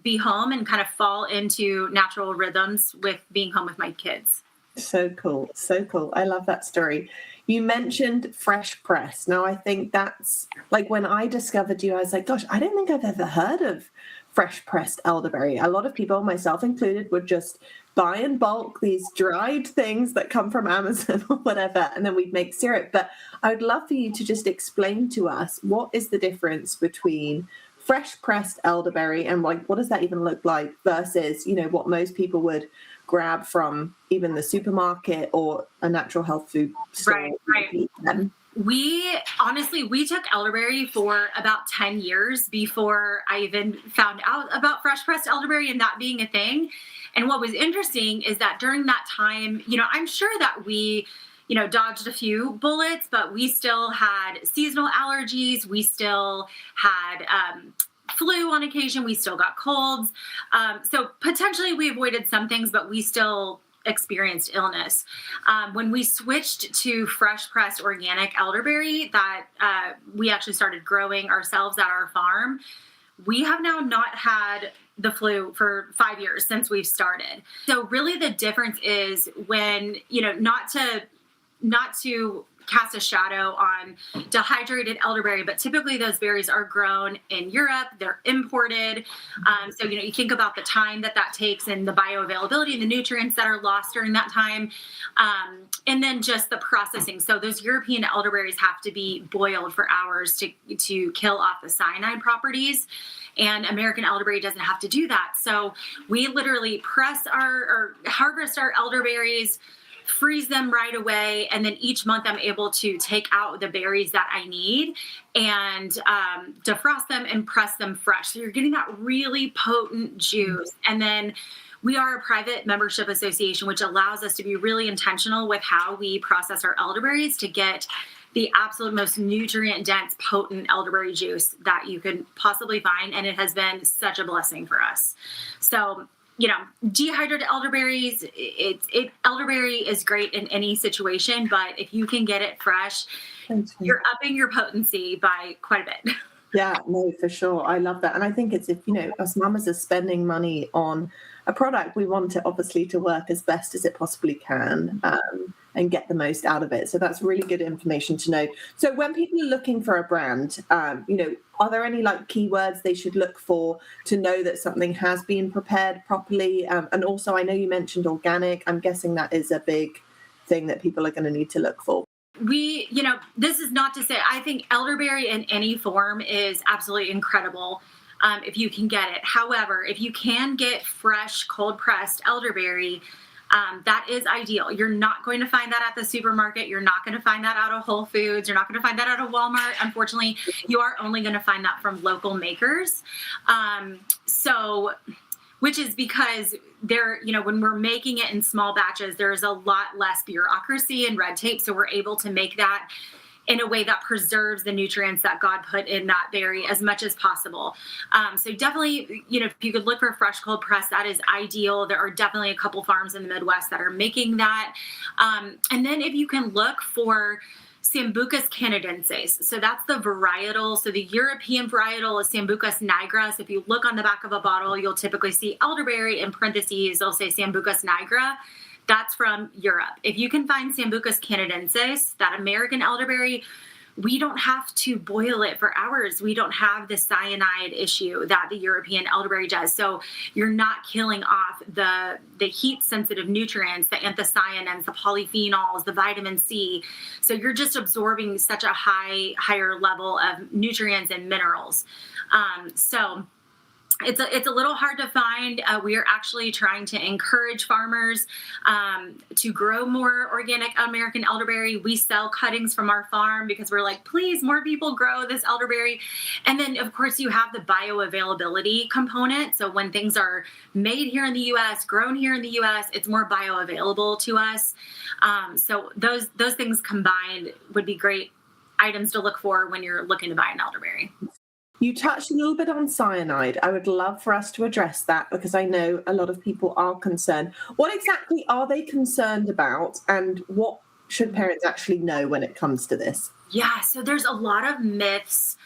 be home and kind of fall into natural rhythms with being home with my kids. So cool. So cool. I love that story. You mentioned fresh press. Now, I think that's like when I discovered you, I was like, gosh, I don't think I've ever heard of fresh pressed elderberry. A lot of people, myself included, would just buy in bulk these dried things that come from Amazon or whatever, and then we'd make syrup. But I would love for you to just explain to us, what is the difference between fresh pressed elderberry and what does that even look like versus, what most people would grab from even the supermarket or a natural health food store. Right. We took elderberry for about 10 years before I even found out about fresh pressed elderberry and that being a thing. And what was interesting is that during that time, I'm sure that we dodged a few bullets, but we still had seasonal allergies. We still had flu on occasion. We still got colds. So potentially we avoided some things, but we still experienced illness. When we switched to fresh pressed organic elderberry that we actually started growing ourselves at our farm, we have now not had the flu for 5 years since we've started. So really the difference is when, not to cast a shadow on dehydrated elderberry, but typically those berries are grown in Europe, they're imported. So, you think about the time that takes and the bioavailability and the nutrients that are lost during that time. And then just the processing. So those European elderberries have to be boiled for hours to kill off the cyanide properties. And American elderberry doesn't have to do that. So we literally press or harvest our elderberries freeze them right away. And then each month I'm able to take out the berries that I need and defrost them and press them fresh. So you're getting that really potent juice. And then we are a private membership association, which allows us to be really intentional with how we process our elderberries to get the absolute most nutrient-dense, potent elderberry juice that you could possibly find. And it has been such a blessing for us. So, dehydrated elderberries, elderberry is great in any situation, but if you can get it fresh, you're upping your potency by quite a bit. Yeah, no, for sure. I love that. And I think it's, if, us mamas are spending money on a product, we want it obviously to work as best as it possibly can and get the most out of it. So that's really good information to know. So when people are looking for a brand, are there any keywords they should look for to know that something has been prepared properly? And also, I know you mentioned organic. I'm guessing that is a big thing that people are going to need to look for. This is not to say, I think elderberry in any form is absolutely incredible if you can get it. However, if you can get fresh, cold pressed elderberry, that is ideal. You're not going to find that at the supermarket. You're not going to find that out of Whole Foods. You're not going to find that out of Walmart. Unfortunately, you are only going to find that from local makers. Which is because when we're making it in small batches, there's a lot less bureaucracy and red tape. So we're able to make that in a way that preserves the nutrients that God put in that berry as much as possible. So definitely, if you could look for fresh cold press, that is ideal. There are definitely a couple farms in the Midwest that are making that. And then if you can look for Sambucus canadensis. So that's the varietal. So the European varietal is Sambucus nigra. So if you look on the back of a bottle, you'll typically see elderberry in parentheses. They'll say Sambucus nigra. That's from Europe. If you can find Sambucus canadensis, that American elderberry, we don't have to boil it for hours. We don't have the cyanide issue that the European elderberry does. So you're not killing off the heat-sensitive nutrients, the anthocyanins, the polyphenols, the vitamin C. So you're just absorbing such a higher level of nutrients and minerals. So it's a little hard to find. We are actually trying to encourage farmers to grow more organic American elderberry. We sell cuttings from our farm because we're like, please, more people grow this elderberry. And then, of course, you have the bioavailability component. So when things are made here in the U.S., grown here in the U.S., it's more bioavailable to us. So those things combined would be great items to look for when you're looking to buy an elderberry. You touched a little bit on cyanide. I would love for us to address that because I know a lot of people are concerned. What exactly are they concerned about, and what should parents actually know when it comes to this? Yeah, so there's a lot of myths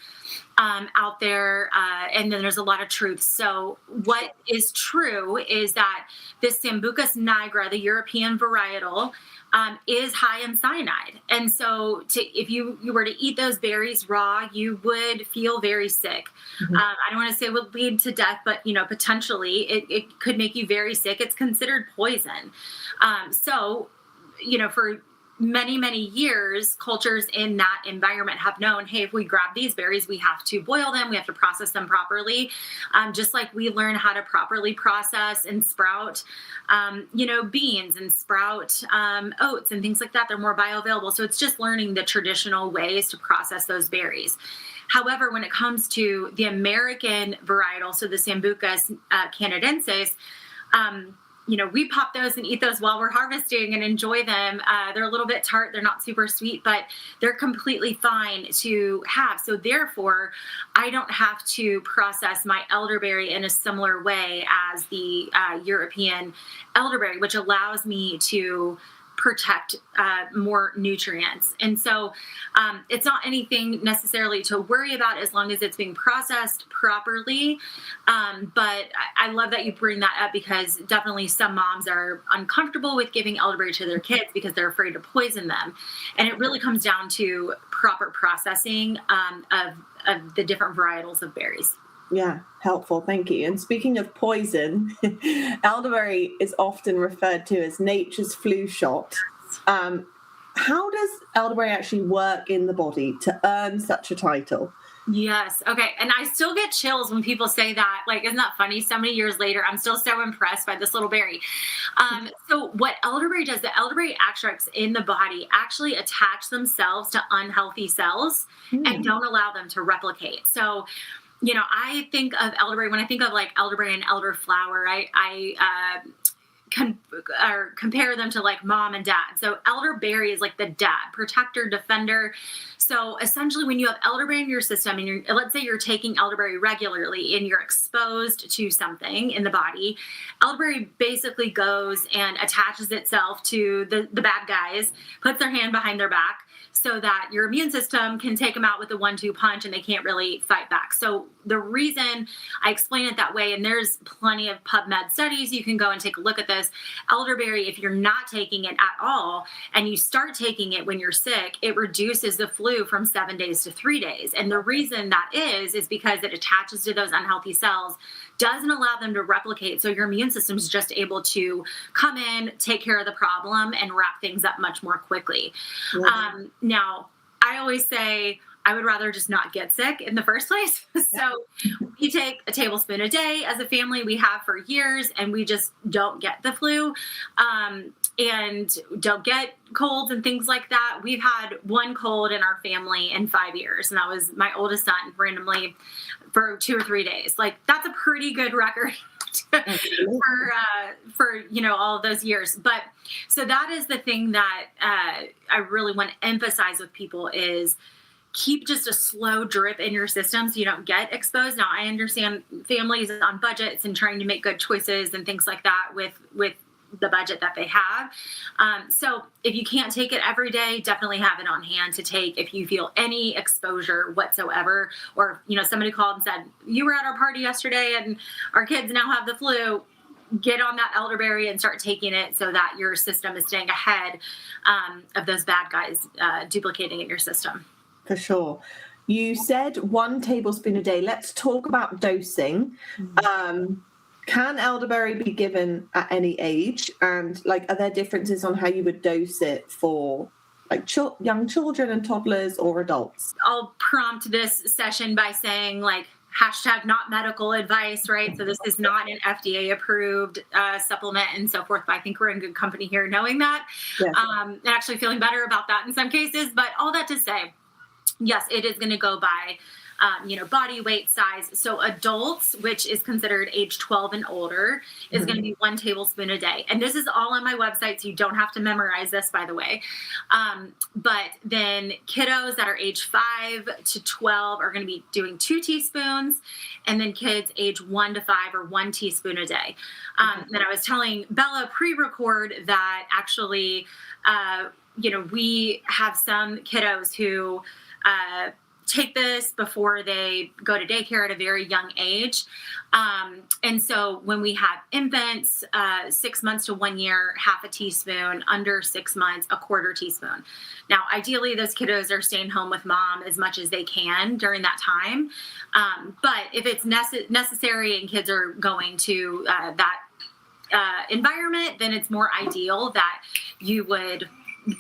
out there, and then there's a lot of truth. So what is true is that this Sambucus nigra, the European varietal, is high in cyanide. And so if you were to eat those berries raw, you would feel very sick. Mm-hmm. I don't want to say it would lead to death, but, potentially it could make you very sick. It's considered poison. For many, many years, cultures in that environment have known, hey, if we grab these berries, we have to boil them. We have to process them properly. Just like we learn how to properly process and sprout, beans and sprout oats and things like that. They're more bioavailable. So it's just learning the traditional ways to process those berries. However, when it comes to the American varietal, so the Sambucus canadensis, we pop those and eat those while we're harvesting and enjoy them. They're a little bit tart. They're not super sweet, but they're completely fine to have. So therefore, I don't have to process my elderberry in a similar way as the European elderberry, which allows me to protect more nutrients. And so it's not anything necessarily to worry about as long as it's being processed properly. But I love that you bring that up because definitely some moms are uncomfortable with giving elderberry to their kids because they're afraid to poison them. And it really comes down to proper processing of the different varietals of berries. Yeah, helpful. Thank you. And speaking of poison, elderberry is often referred to as nature's flu shot. How does elderberry actually work in the body to earn such a title? Yes. Okay. And I still get chills when people say that. Like, isn't that funny? So many years later, I'm still so impressed by this little berry. So what elderberry does, the elderberry extracts in the body actually attach themselves to unhealthy cells and don't allow them to replicate. So, I think of elderberry, when I think of like elderberry and elderflower, I compare them to like mom and dad. So elderberry is like the dad, protector, defender. So essentially when you have elderberry in your system and let's say you're taking elderberry regularly and you're exposed to something in the body, elderberry basically goes and attaches itself to the bad guys, puts their hand behind their back, so that your immune system can take them out with a 1-2 punch and they can't really fight back. So the reason I explain it that way, and there's plenty of PubMed studies, you can go and take a look at this. Elderberry, if you're not taking it at all and you start taking it when you're sick, it reduces the flu from 7 days to 3 days. And the reason that is because it attaches to those unhealthy cells, doesn't allow them to replicate. So your immune system is just able to come in, take care of the problem, and wrap things up much more quickly. Now, I always say I would rather just not get sick in the first place. So we take a tablespoon a day as a family. We have for years, and we just don't get the flu and don't get colds and things like that. We've had one cold in our family in 5 years, and that was my oldest son randomly for 2 or 3 days. Like, that's a pretty good record for all of those years. But so that is the thing that I really want to emphasize with people is keep just a slow drip in your system so you don't get exposed. Now, I understand families on budgets and trying to make good choices and things like that with the budget that they have. So if you can't take it every day, definitely have it on hand to take if you feel any exposure whatsoever. Or, somebody called and said, you were at our party yesterday and our kids now have the flu. Get on that elderberry and start taking it so that your system is staying ahead of those bad guys duplicating in your system. For sure. You said 1 tablespoon a day. Let's talk about dosing. Can elderberry be given at any age? And are there differences on how you would dose it for young children and toddlers or adults? I'll prompt this session by saying hashtag not medical advice, right? So this is not an FDA approved supplement and so forth. But I think we're in good company here knowing that, Yes. And actually feeling better about that in some cases. But all that to say, yes, it is going to go by body weight, size. So adults, which is considered age 12 and older, is going to be 1 tablespoon a day. And this is all on my website, so you don't have to memorize this, by the way. But then kiddos that are age 5 to 12 are going to be doing 2 teaspoons. And then kids age 1 to 5 are 1 teaspoon a day. And I was telling Bella pre-record that actually, we have some kiddos who take this before they go to daycare at a very young age. And so when we have infants, 6 months to 1 year, half a teaspoon, under 6 months, a quarter teaspoon. Now, ideally, those kiddos are staying home with mom as much as they can during that time. But if it's necessary and kids are going to that environment, then it's more ideal that you would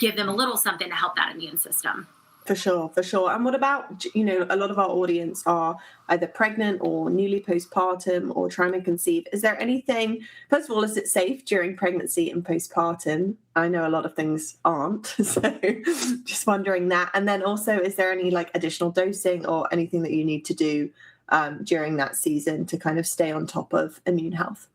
give them a little something to help that immune system. For sure. And what about, a lot of our audience are either pregnant or newly postpartum or trying to conceive. Is there anything, first of all, is it safe during pregnancy and postpartum? I know a lot of things aren't, so just wondering that. And then also, is there any additional dosing or anything that you need to do during that season to kind of stay on top of immune health?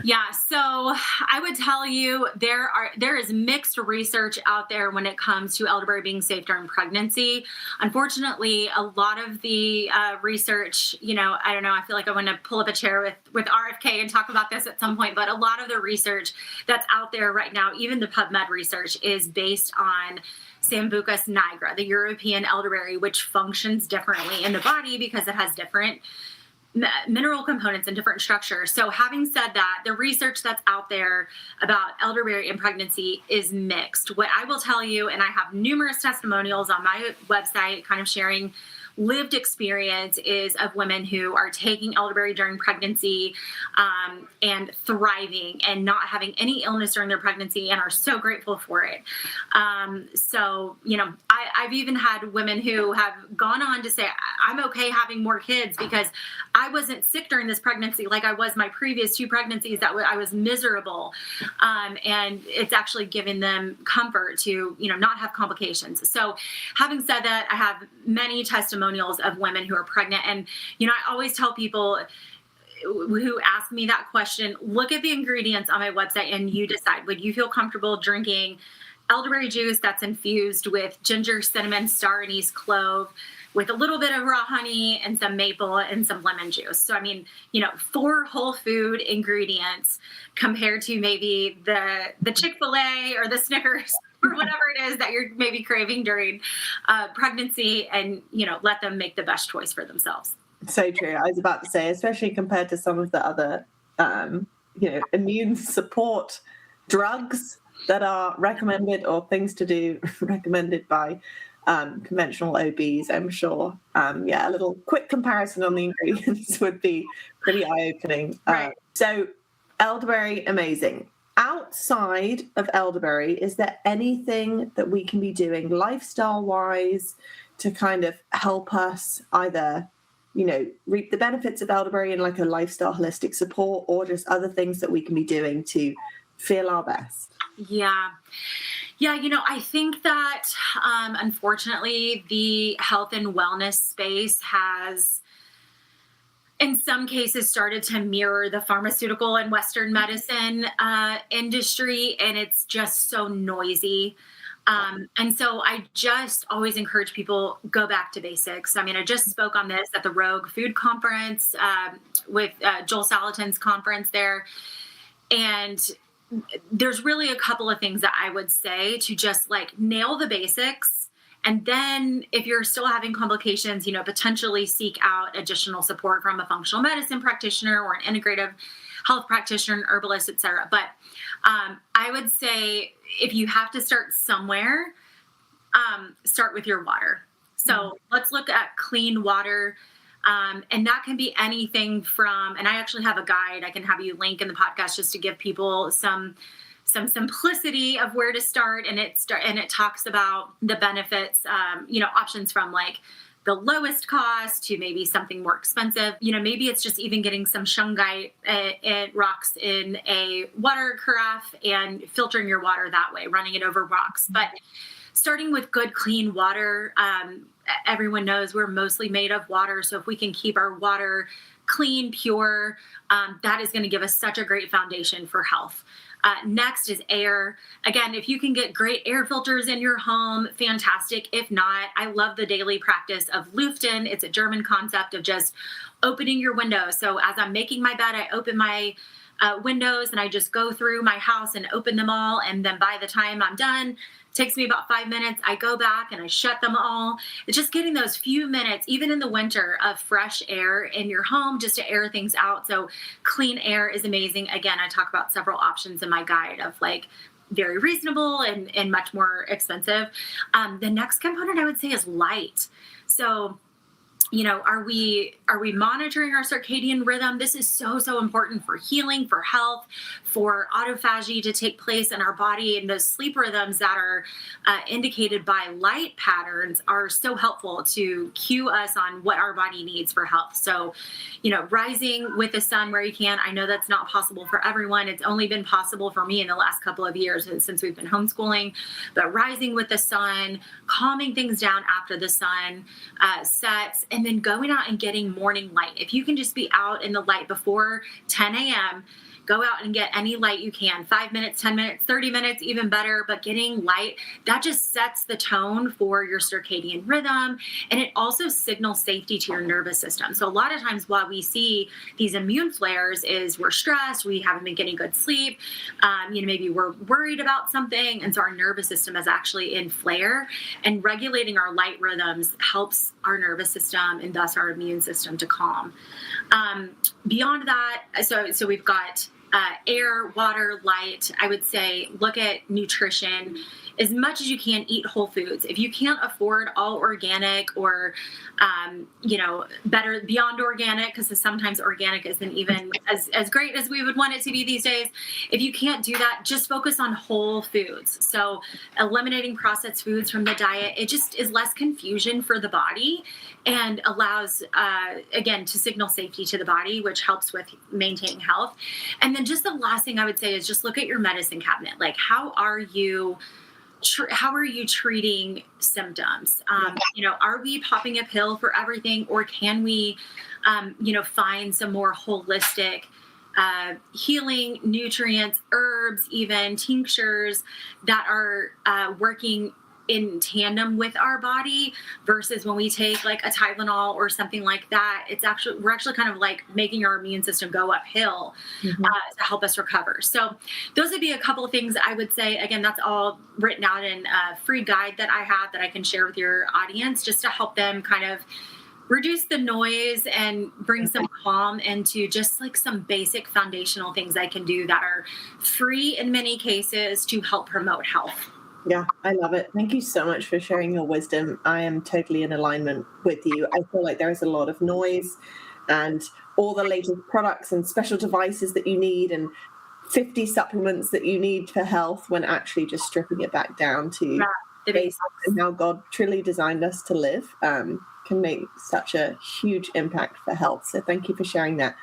Yeah, so I would tell you there is mixed research out there when it comes to elderberry being safe during pregnancy. Unfortunately, a lot of the research, I don't know, I feel like I want to pull up a chair with RFK and talk about this at some point, but a lot of the research that's out there right now, even the PubMed research, is based on Sambucus nigra, the European elderberry, which functions differently in the body because it has different mineral components and different structures. So having said that, the research that's out there about elderberry in pregnancy is mixed. What I will tell you, and I have numerous testimonials on my website kind of sharing lived experience is of women who are taking elderberry during pregnancy and thriving and not having any illness during their pregnancy and are so grateful for it. So, I've even had women who have gone on to say, I'm okay having more kids because I wasn't sick during this pregnancy like I was my previous 2 pregnancies that I was miserable. And it's actually given them comfort to, not have complications. So having said that, I have many testimonials of women who are pregnant. And, I always tell people who ask me that question, look at the ingredients on my website and you decide, would you feel comfortable drinking elderberry juice that's infused with ginger, cinnamon, star anise, clove, with a little bit of raw honey and some maple and some lemon juice. So, 4 whole food ingredients compared to maybe the Chick-fil-A or the Snickers or whatever it is that you're maybe craving during pregnancy, and, let them make the best choice for themselves. So true. I was about to say, especially compared to some of the other, immune support drugs that are recommended or things to do recommended by conventional OBs, I'm sure. A little quick comparison on the ingredients would be pretty eye-opening. Right. So elderberry, amazing. Outside of elderberry, is there anything that we can be doing lifestyle-wise to kind of help us either, reap the benefits of elderberry in like a lifestyle holistic support, or just other things that we can be doing to feel our best? Yeah, I think that unfortunately the health and wellness space has in some cases started to mirror the pharmaceutical and Western medicine industry, and it's just so noisy. And so I just always encourage people, go back to basics. I just spoke on this at the Rogue Food Conference with Joel Salatin's conference there. And there's really a couple of things that I would say to just nail the basics. And then if you're still having complications, potentially seek out additional support from a functional medicine practitioner or an integrative health practitioner, an herbalist, et cetera. But I would say if you have to start somewhere, start with your water. So let's look at clean water. And that can be anything from, and I actually have a guide I can have you link in the podcast just to give people some simplicity of where to start. And it talks about the benefits, options from the lowest cost to maybe something more expensive. Maybe it's just even getting some shungite rocks in a water carafe and filtering your water that way, running it over rocks. But starting with good, clean water, everyone knows we're mostly made of water. So if we can keep our water clean, pure, that is going to give us such a great foundation for health. Next is air. Again, if you can get great air filters in your home, fantastic. If not, I love the daily practice of Lüften. It's a German concept of just opening your windows. So as I'm making my bed, I open my windows and I just go through my house and open them all. And then by the time I'm done, takes me about 5 minutes. I go back and I shut them all. It's just getting those few minutes, even in the winter, of fresh air in your home just to air things out. So clean air is amazing. Again, I talk about several options in my guide of very reasonable and much more expensive. The next component I would say is light. So are we monitoring our circadian rhythm? This is so important for healing, for health, for autophagy to take place in our body. And those sleep rhythms that are indicated by light patterns are so helpful to cue us on what our body needs for health. So, rising with the sun where you can. I know that's not possible for everyone. It's only been possible for me in the last couple of years since we've been homeschooling. But rising with the sun, calming things down after the sun sets, and then going out and getting morning light. If you can just be out in the light before 10 a.m., go out and get any light you can, 5 minutes, 10 minutes, 30 minutes, even better. But getting light, that just sets the tone for your circadian rhythm. And it also signals safety to your nervous system. So a lot of times while we see these immune flares is we're stressed, we haven't been getting good sleep, maybe we're worried about something. And so our nervous system is actually in flare, and regulating our light rhythms helps our nervous system and thus our immune system to calm. Beyond that, so we've got air, water, light. I would say look at nutrition. as much as you can, eat whole foods. If you can't afford all organic or, better beyond organic, because sometimes organic isn't even as great as we would want it to be these days. If you can't do that, just focus on whole foods. So eliminating processed foods from the diet, it just is less confusion for the body and allows, again, to signal safety to the body, which helps with maintaining health. And then just the last thing I would say is just look at your medicine cabinet. Like, how are you treating symptoms? Are we popping a pill for everything, or can we, find some more holistic healing nutrients, herbs, even tinctures that are working in tandem with our body, versus when we take like a Tylenol or something like that, we're actually kind of like making our immune system go uphill to help us recover. So those would be a couple of things I would say. Again, that's all written out in a free guide that I have that I can share with your audience, just to help them kind of reduce the noise and bring some calm into just like some basic foundational things I can do that are free in many cases to help promote health. Yeah, I love it. Thank you so much for sharing your wisdom. I am totally in alignment with you. I feel like there is a lot of noise and all the latest products and special devices that you need and 50 supplements that you need for health, when actually just stripping it back down to basics and how God truly designed us to live can make such a huge impact for health. So thank you for sharing that.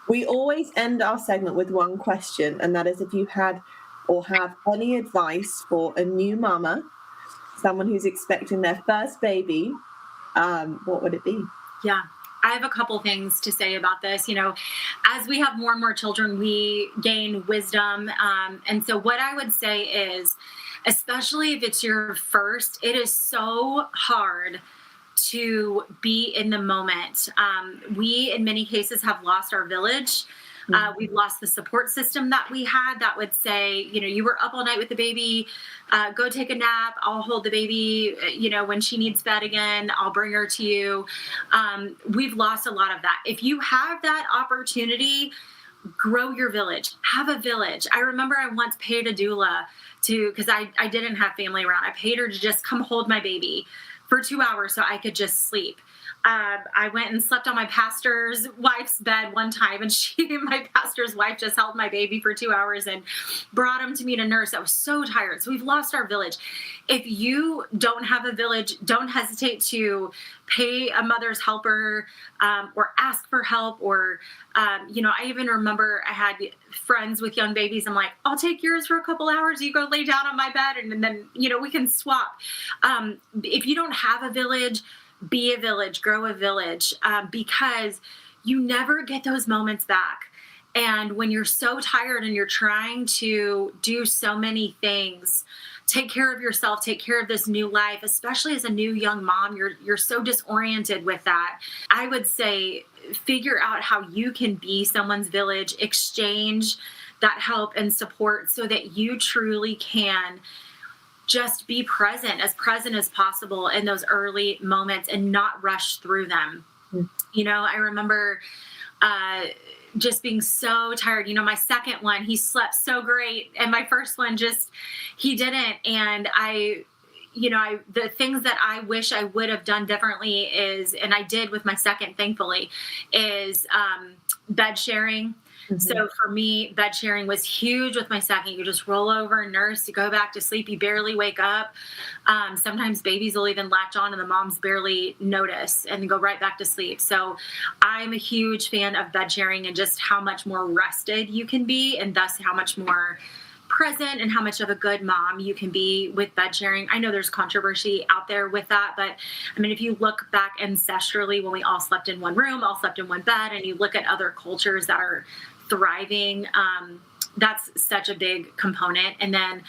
We always end our segment with one question, and that is, if you had or have any advice for a new mama, someone who's expecting their first baby, what would it be? Yeah, I have a couple things to say about this. As we have more and more children, we gain wisdom. And so what I would say is, especially if it's your first, it is so hard to be in the moment. We, in many cases, have lost our village. We've lost the support system that we had that would say, you were up all night with the baby, go take a nap. I'll hold the baby, when she needs fed again, I'll bring her to you. We've lost a lot of that. If you have that opportunity, grow your village, have a village. I remember I once paid a doula because I didn't have family around. I paid her to just come hold my baby for 2 hours so I could just sleep. I went and slept on my pastor's wife's bed one time, and my pastor's wife just held my baby for 2 hours and brought him to me to nurse. I was so tired. So we've lost our village. If you don't have a village, don't hesitate to pay a mother's helper or ask for help. Or, I even remember I had friends with young babies. I'm like, I'll take yours for a couple hours. You go lay down on my bed, and then, we can swap. If you don't have a village, be a village, grow a village, because you never get those moments back. And when you're so tired and you're trying to do so many things, take care of yourself, take care of this new life, especially as a new young mom, you're so disoriented with that. I would say figure out how you can be someone's village, exchange that help and support so that you truly can just be present as possible in those early moments and not rush through them. I remember just being so tired. My second one, he slept so great. And my first one, he didn't. And the things that I wish I would have done differently is, and I did with my second, thankfully, is bed sharing. So for me, bed sharing was huge with my second. You just roll over and nurse, you go back to sleep, you barely wake up. Sometimes babies will even latch on and the moms barely notice and go right back to sleep. So I'm a huge fan of bed sharing and just how much more rested you can be, and thus how much more present and how much of a good mom you can be with bed sharing. I know there's controversy out there with that, but if you look back ancestrally, when we all slept in one room, all slept in one bed, and you look at other cultures that are thriving, that's such a big component. And then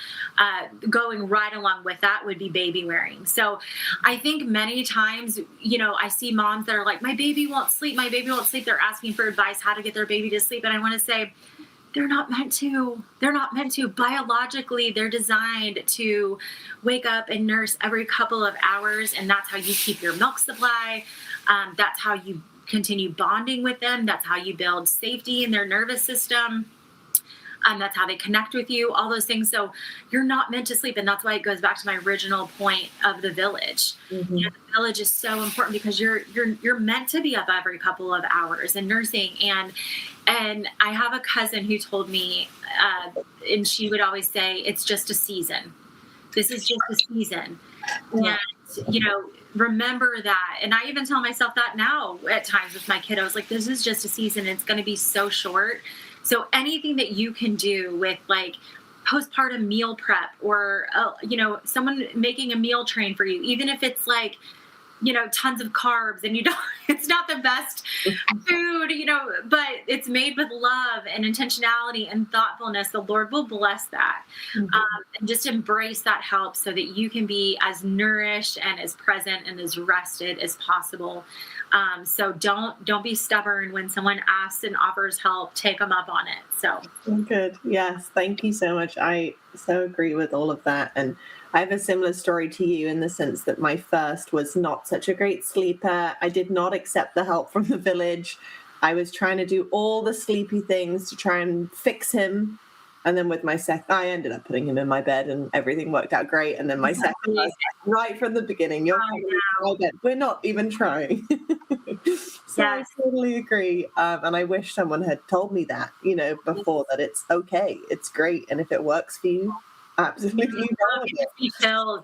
going right along with that would be baby wearing. So I think many times, I see moms that are like, my baby won't sleep. They're asking for advice how to get their baby to sleep. And I want to say, they're not meant to. Biologically, they're designed to wake up and nurse every couple of hours. And that's how you keep your milk supply. That's how you continue bonding with them. That's how you build safety in their nervous system. That's how they connect with you, all those things. So you're not meant to sleep. And that's why it goes back to my original point of the village. Mm-hmm. You know, the village is so important because you're meant to be up every couple of hours and nursing. And I have a cousin who told me, and she would always say, it's just a season. This is just a season. Yeah. And, you know, remember that. And I even tell myself that now at times with my kid. I was like, this is just a season. It's going to be so short. So anything that you can do with like postpartum meal prep or, you know, someone making a meal train for you, even if it's like, you know, tons of carbs and you don't, it's not the best food, you know, but it's made with love and intentionality and thoughtfulness. The Lord will bless that. Mm-hmm. And just embrace that help so that you can be as nourished and as present and as rested as possible. So don't be stubborn when someone asks and offers help, take them up on it. So good. Yes. Thank you so much. I so agree with all of that. And I have a similar story to you in the sense that my first was not such a great sleeper. I did not accept the help from the village. I was trying to do all the sleepy things to try and fix him. And then with my second, I ended up putting him in my bed and everything worked out great. And then my second was right from the beginning, you're coming in my bed. We're not even trying. So I totally agree. And I wish someone had told me that, you know, before, that it's okay. It's great. And if it works for you, absolutely wrong.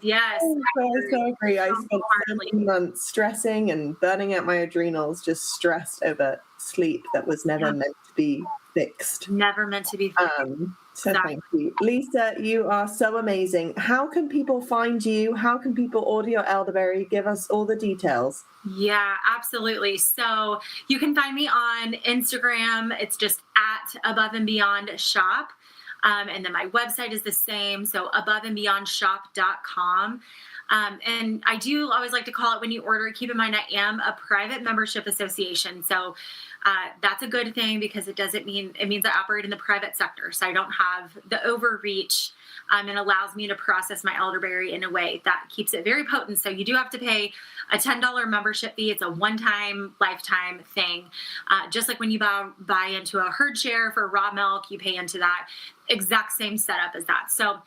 Yes. I so agree. I spent 7 months stressing and burning out my adrenals, just stressed over sleep that was never meant to be fixed. Never meant to be fixed. So thank you. Lisa, you are so amazing. How can people find you? How can people order your elderberry? Give us all the details. Yeah, absolutely. So you can find me on Instagram. It's just at Above and Beyond Shop. And then my website is the same. So aboveandbeyondshop.com. And I do always like to call it when you order, keep in mind, I am a private membership association. So that's a good thing because it means I operate in the private sector. So I don't have the overreach and allows me to process my elderberry in a way that keeps it very potent. So you do have to pay a $10 membership fee. It's a one-time, lifetime thing. Just like when you buy into a herd share for raw milk, you pay into that. Exact same setup as that. So,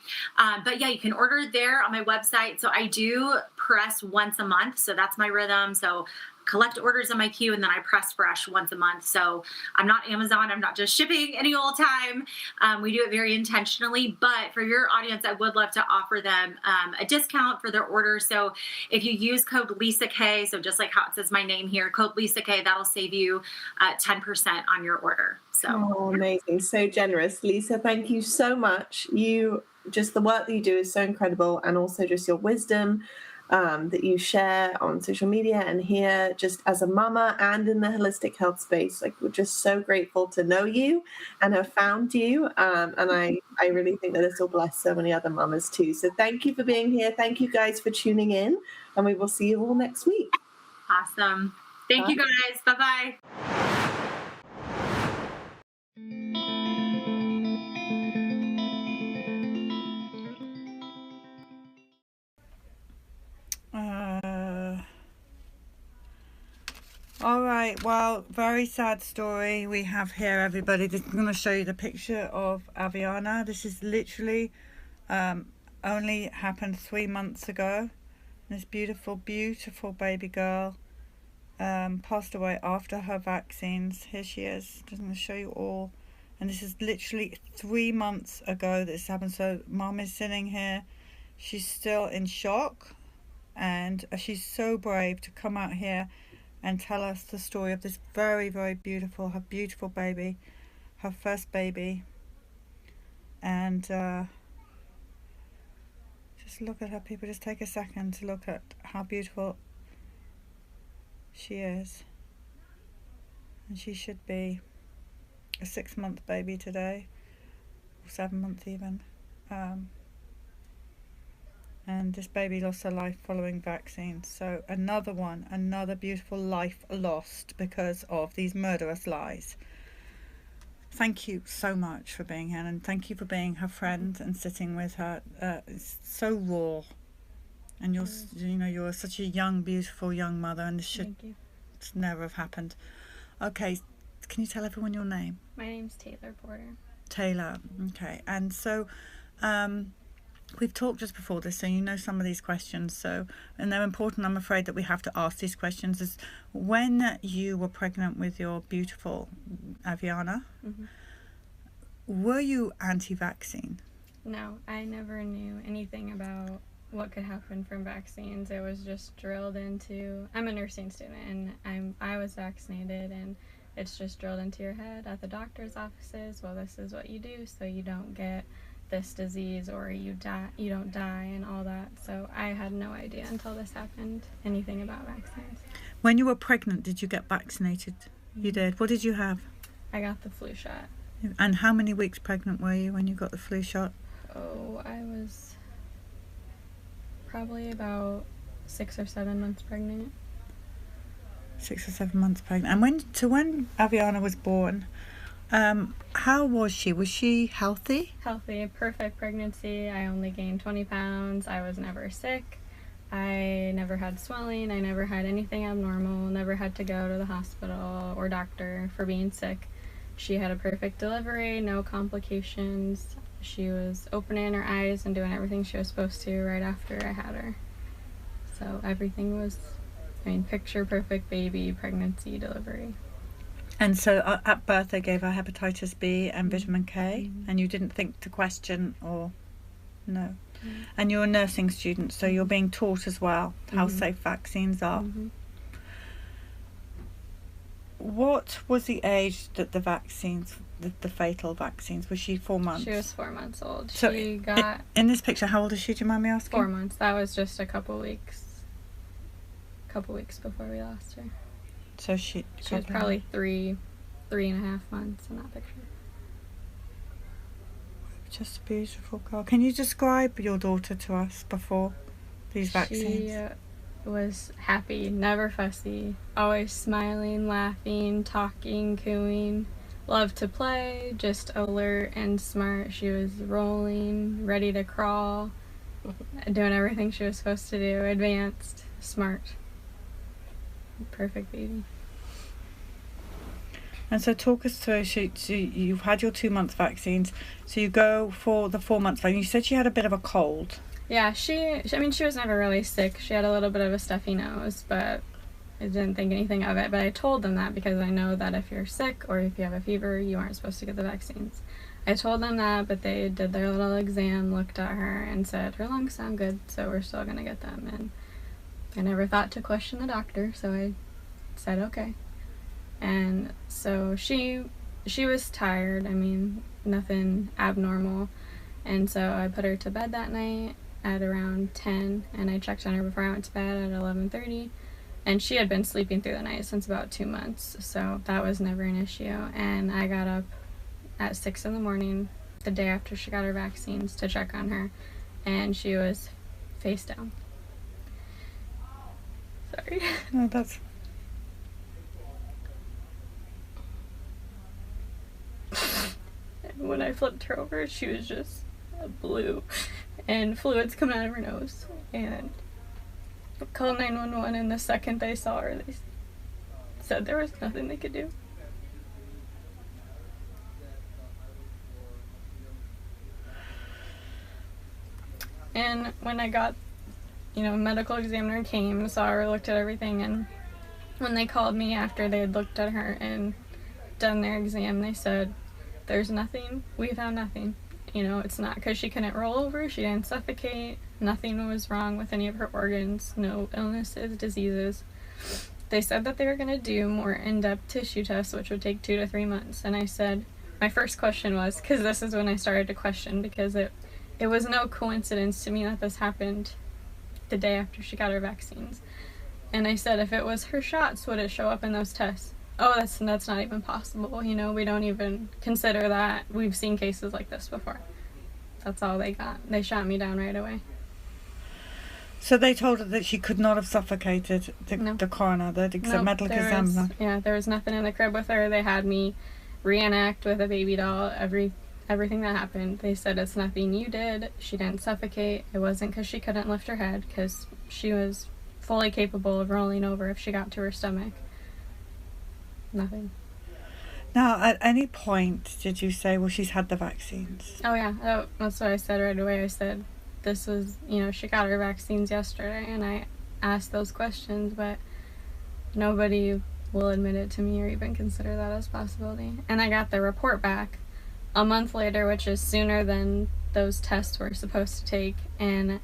but yeah, you can order it there on my website. So I do press once a month. So that's my rhythm. So collect orders on my queue and then I press fresh once a month. So I'm not Amazon. I'm not just shipping any old time. We do it very intentionally, but for your audience, I would love to offer them a discount for their order. So if you use code LisaK, so just like how it says my name here, code LisaK, that'll save you 10% on your order. So amazing. So generous. Lisa, thank you so much. The work that you do is so incredible. And also just your wisdom that you share on social media and here just as a mama and in the holistic health space. Like, we're just so grateful to know you and have found you. And I really think that this will bless so many other mamas too. So thank you for being here. Thank you guys for tuning in, and we will see you all next week. Awesome. Thank you guys. Bye-bye. All right, well, very sad story we have here, everybody. I'm going to show you the picture of Aviana. This is literally only happened 3 months ago. This beautiful, beautiful baby girl passed away after her vaccines. Here she is. I'm going to show you all. And this is literally 3 months ago that this happened. So Mom is sitting here. She's still in shock. And she's so brave to come out here and tell us the story of this very, very beautiful, her beautiful baby, her first baby. And just look at her, people. Just take a second to look at how beautiful she is. And she should be a 6-month baby today, or 7 months even. And this baby lost her life following vaccines. So another beautiful life lost because of these murderous lies. Thank you so much for being here, and thank you for being her friend and sitting with her. It's so raw, and you're such a young, beautiful young mother, and this should never have happened. Okay, can you tell everyone your name? My name's Taylor Porter. Taylor. Okay. And so we've talked just before this, so you know some of these questions. So, and they're important. I'm afraid that we have to ask these questions. Is when you were pregnant with your beautiful Aviana, were you anti-vaccine? No, I never knew anything about what could happen from vaccines. It was just drilled into. I'm a nursing student, and I was vaccinated, and it's just drilled into your head at the doctor's offices. Well, this is what you do, so you don't get this disease, or you don't die, and all that. So I had no idea until this happened anything about vaccines. When you were pregnant, did you get vaccinated? You did. What did you have? I got the flu shot. And how many weeks pregnant were you when you got the flu shot? Oh, I was probably about 6 or 7 months pregnant. 6 or 7 months pregnant. And when Aviana was born, how was she? Was she healthy? Healthy, perfect pregnancy. I only gained 20 pounds. I was never sick. I never had swelling. I never had anything abnormal. Never had to go to the hospital or doctor for being sick. She had a perfect delivery, no complications. She was opening her eyes and doing everything she was supposed to right after I had her. So everything was, picture perfect baby, pregnancy, delivery. And so at birth they gave her hepatitis B and vitamin K, and you didn't think to question or no. And you're a nursing student, so you're being taught as well how safe vaccines are. What was the age that the vaccines, the fatal vaccines, was she 4 months? She was 4 months old. So she got in this picture, how old is she? Do you mind me asking? 4 months. That was just a couple weeks before we lost her. So she was probably 3.5 months in that picture. Just a beautiful girl. Can you describe your daughter to us before these vaccines? She was happy, never fussy, always smiling, laughing, talking, cooing, loved to play, just alert and smart. She was rolling, ready to crawl, doing everything she was supposed to do, advanced, smart. Perfect baby. And so talk us through, so you've had your 2 month vaccines, so you go for the 4 months vaccine. You said she had a bit of a cold. Yeah, she was never really sick. She had a little bit of a stuffy nose, but I didn't think anything of it. But I told them that because I know that if you're sick or if you have a fever, you aren't supposed to get the vaccines. I told them that, but they did their little exam, looked at her, and said, her lungs sound good, so we're still going to get them. And I never thought to question the doctor, so I said okay. And so she was tired, nothing abnormal. And so I put her to bed that night at around 10, and I checked on her before I went to bed at 11:30. And she had been sleeping through the night since about 2 months, so that was never an issue. And I got up at 6 in the morning the day after she got her vaccines to check on her, and she was face down. Sorry. No, that's... And when I flipped her over, she was just blue and fluids coming out of her nose. And I called 911, and the second they saw her, they said there was nothing they could do. And when I got, medical examiner came, saw her, looked at everything, and when they called me after they had looked at her and done their exam, they said, there's nothing, we found nothing. It's not because she couldn't roll over, she didn't suffocate, nothing was wrong with any of her organs, no illnesses, diseases. They said that they were going to do more in-depth tissue tests, which would take 2 to 3 months. And I said, my first question was, because this is when I started to question, because it was no coincidence to me that this happened the day after she got her vaccines. And I said, if it was her shots, would it show up in those tests? Oh, that's not even possible. We don't even consider that. We've seen cases like this before. That's all they got. They shot me down right away. So they told her that she could not have suffocated the coroner, the medical examiner. There was nothing in the crib with her. They had me reenact with a baby doll everything that happened. They said it's nothing you did. She didn't suffocate. It wasn't because she couldn't lift her head, because she was fully capable of rolling over if she got to her stomach. Nothing. Now, at any point, did you say, well, she's had the vaccines? Oh yeah, that's what I said right away. I said this was, she got her vaccines yesterday, and I asked those questions, but nobody will admit it to me or even consider that as a possibility. And I got the report back a month later, which is sooner than those tests were supposed to take, and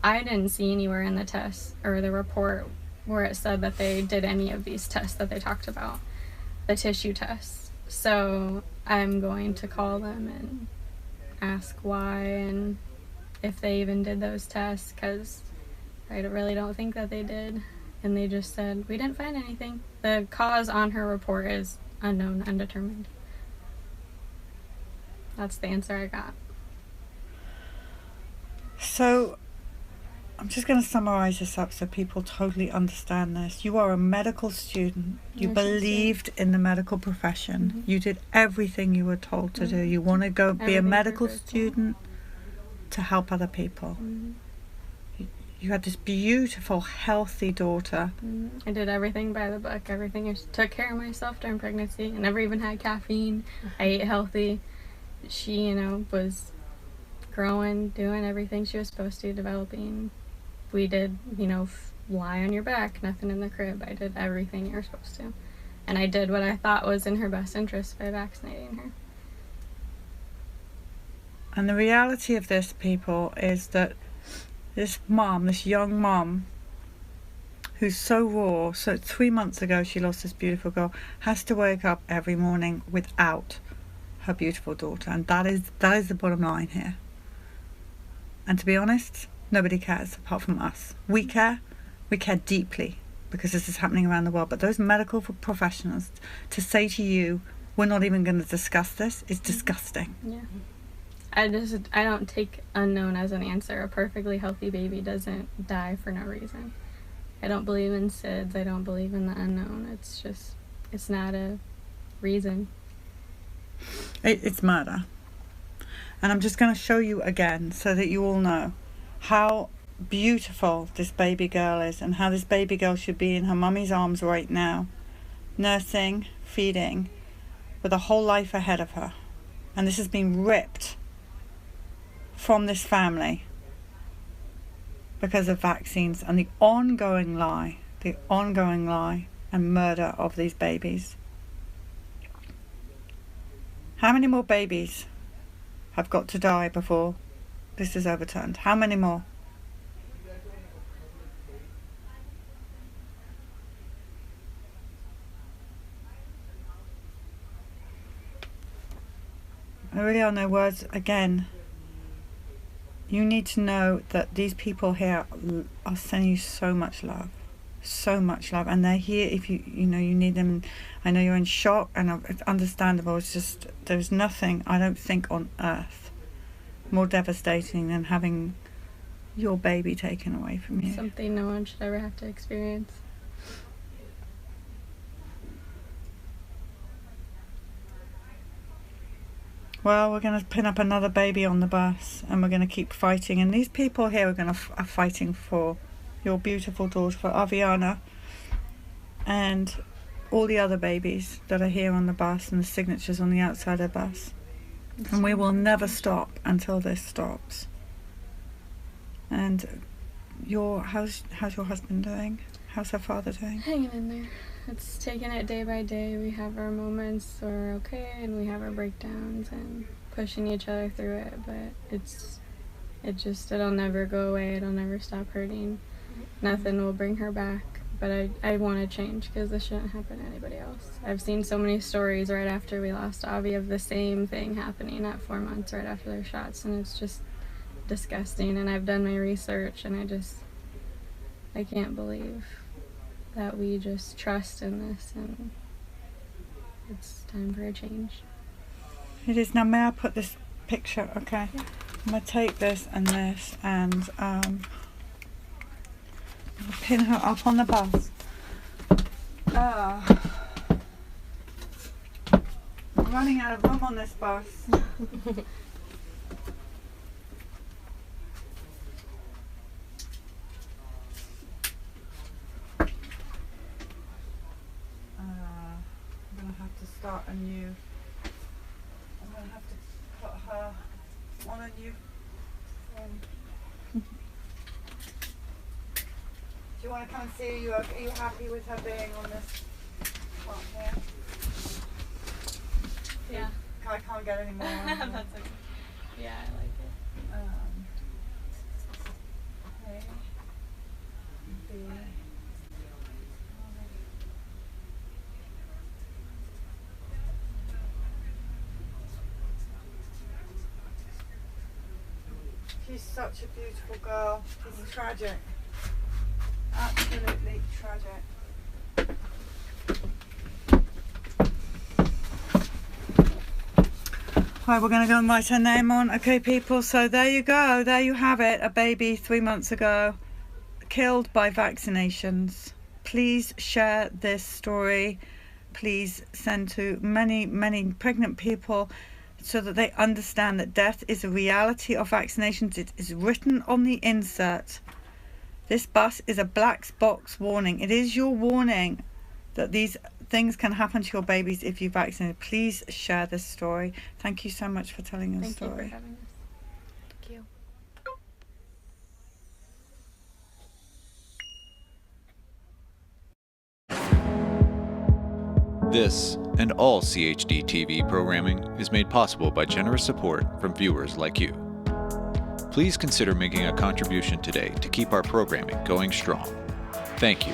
I didn't see anywhere in the test or the report where it said that they did any of these tests that they talked about, the tissue tests. So I'm going to call them and ask why and if they even did those tests, because I really don't think that they did. And they just said, we didn't find anything. The cause on her report is unknown, undetermined. That's the answer I got. So, I'm just going to summarize this up so people totally understand this. You are a medical student. You believed in the medical profession. Mm-hmm. You did everything you were told to do. You want to go be a medical student to help other people. Mm-hmm. You had this beautiful, healthy daughter. I did everything by the book. Everything. I took care of myself during pregnancy. I never even had caffeine. I ate healthy. She, was growing, doing everything she was supposed to, developing. We did, lie on your back, nothing in the crib. I did everything you were supposed to. And I did what I thought was in her best interest by vaccinating her. And the reality of this, people, is that this mom, this young mom, who's so raw, so 3 months ago she lost this beautiful girl, has to wake up every morning without her beautiful daughter. And that is the bottom line here. And to be honest, nobody cares apart from us. We care deeply because this is happening around the world. But those medical professionals, to say to you, we're not even going to discuss this, is disgusting. Yeah. I don't take unknown as an answer. A perfectly healthy baby doesn't die for no reason. I don't believe in SIDS. I don't believe in the unknown. It's not a reason. It's murder. And I'm just going to show you again so that you all know how beautiful this baby girl is and how this baby girl should be in her mummy's arms right now, nursing, feeding, with a whole life ahead of her. And this has been ripped from this family because of vaccines and the ongoing lie and murder of these babies. How many more babies have got to die before this is overturned? How many more? I really are no words. Again, you need to know that these people here are sending you so much love, and they're here if you need them. I know you're in shock, and it's understandable. It's just there's nothing, I don't think, on earth more devastating than having your baby taken away from you. Something no one should ever have to experience. Well, we're going to pin up another baby on the bus, and we're going to keep fighting. And these people here are fighting for your beautiful daughter, for Aviana, and all the other babies that are here on the bus, and the signatures on the outside of the bus. And we will never stop until this stops. And how's your husband doing? How's her father doing? Hanging in there. It's taking it day by day. We have our moments where we're okay, and we have our breakdowns and pushing each other through it, but it'll never go away. It'll never stop hurting. Nothing will bring her back, but I want to change because this shouldn't happen to anybody else. I've seen so many stories right after we lost Avi of the same thing happening at 4 months right after their shots, and it's just disgusting. And I've done my research, and I can't believe that we just trust in this, and it's time for a change. It is. Now, may I put this picture? Okay. Yeah. I'm going to take this and this, and pin her up on the bus. I'm running out of room on this bus. I'm going to have to start a on you. I'm going to have to put her one on you. Do you want to come and see? Are you happy with her being on this part here? Yeah. I can't get any more. That's okay. Yeah, I like it. Okay. She's such a beautiful girl. It's tragic. Absolutely tragic. Right, we're going to go and write her name on. Okay, people, so there you go. There you have it. A baby 3 months ago killed by vaccinations. Please share this story. Please send to many, many pregnant people so that they understand that death is a reality of vaccinations. It is written on the insert. This bus is a black box warning. It is your warning that these things can happen to your babies if you vaccinate. Please share this story. Thank you so much for telling your story. Thank you for having us. Thank you. This and all CHD TV programming is made possible by generous support from viewers like you. Please consider making a contribution today to keep our programming going strong. Thank you.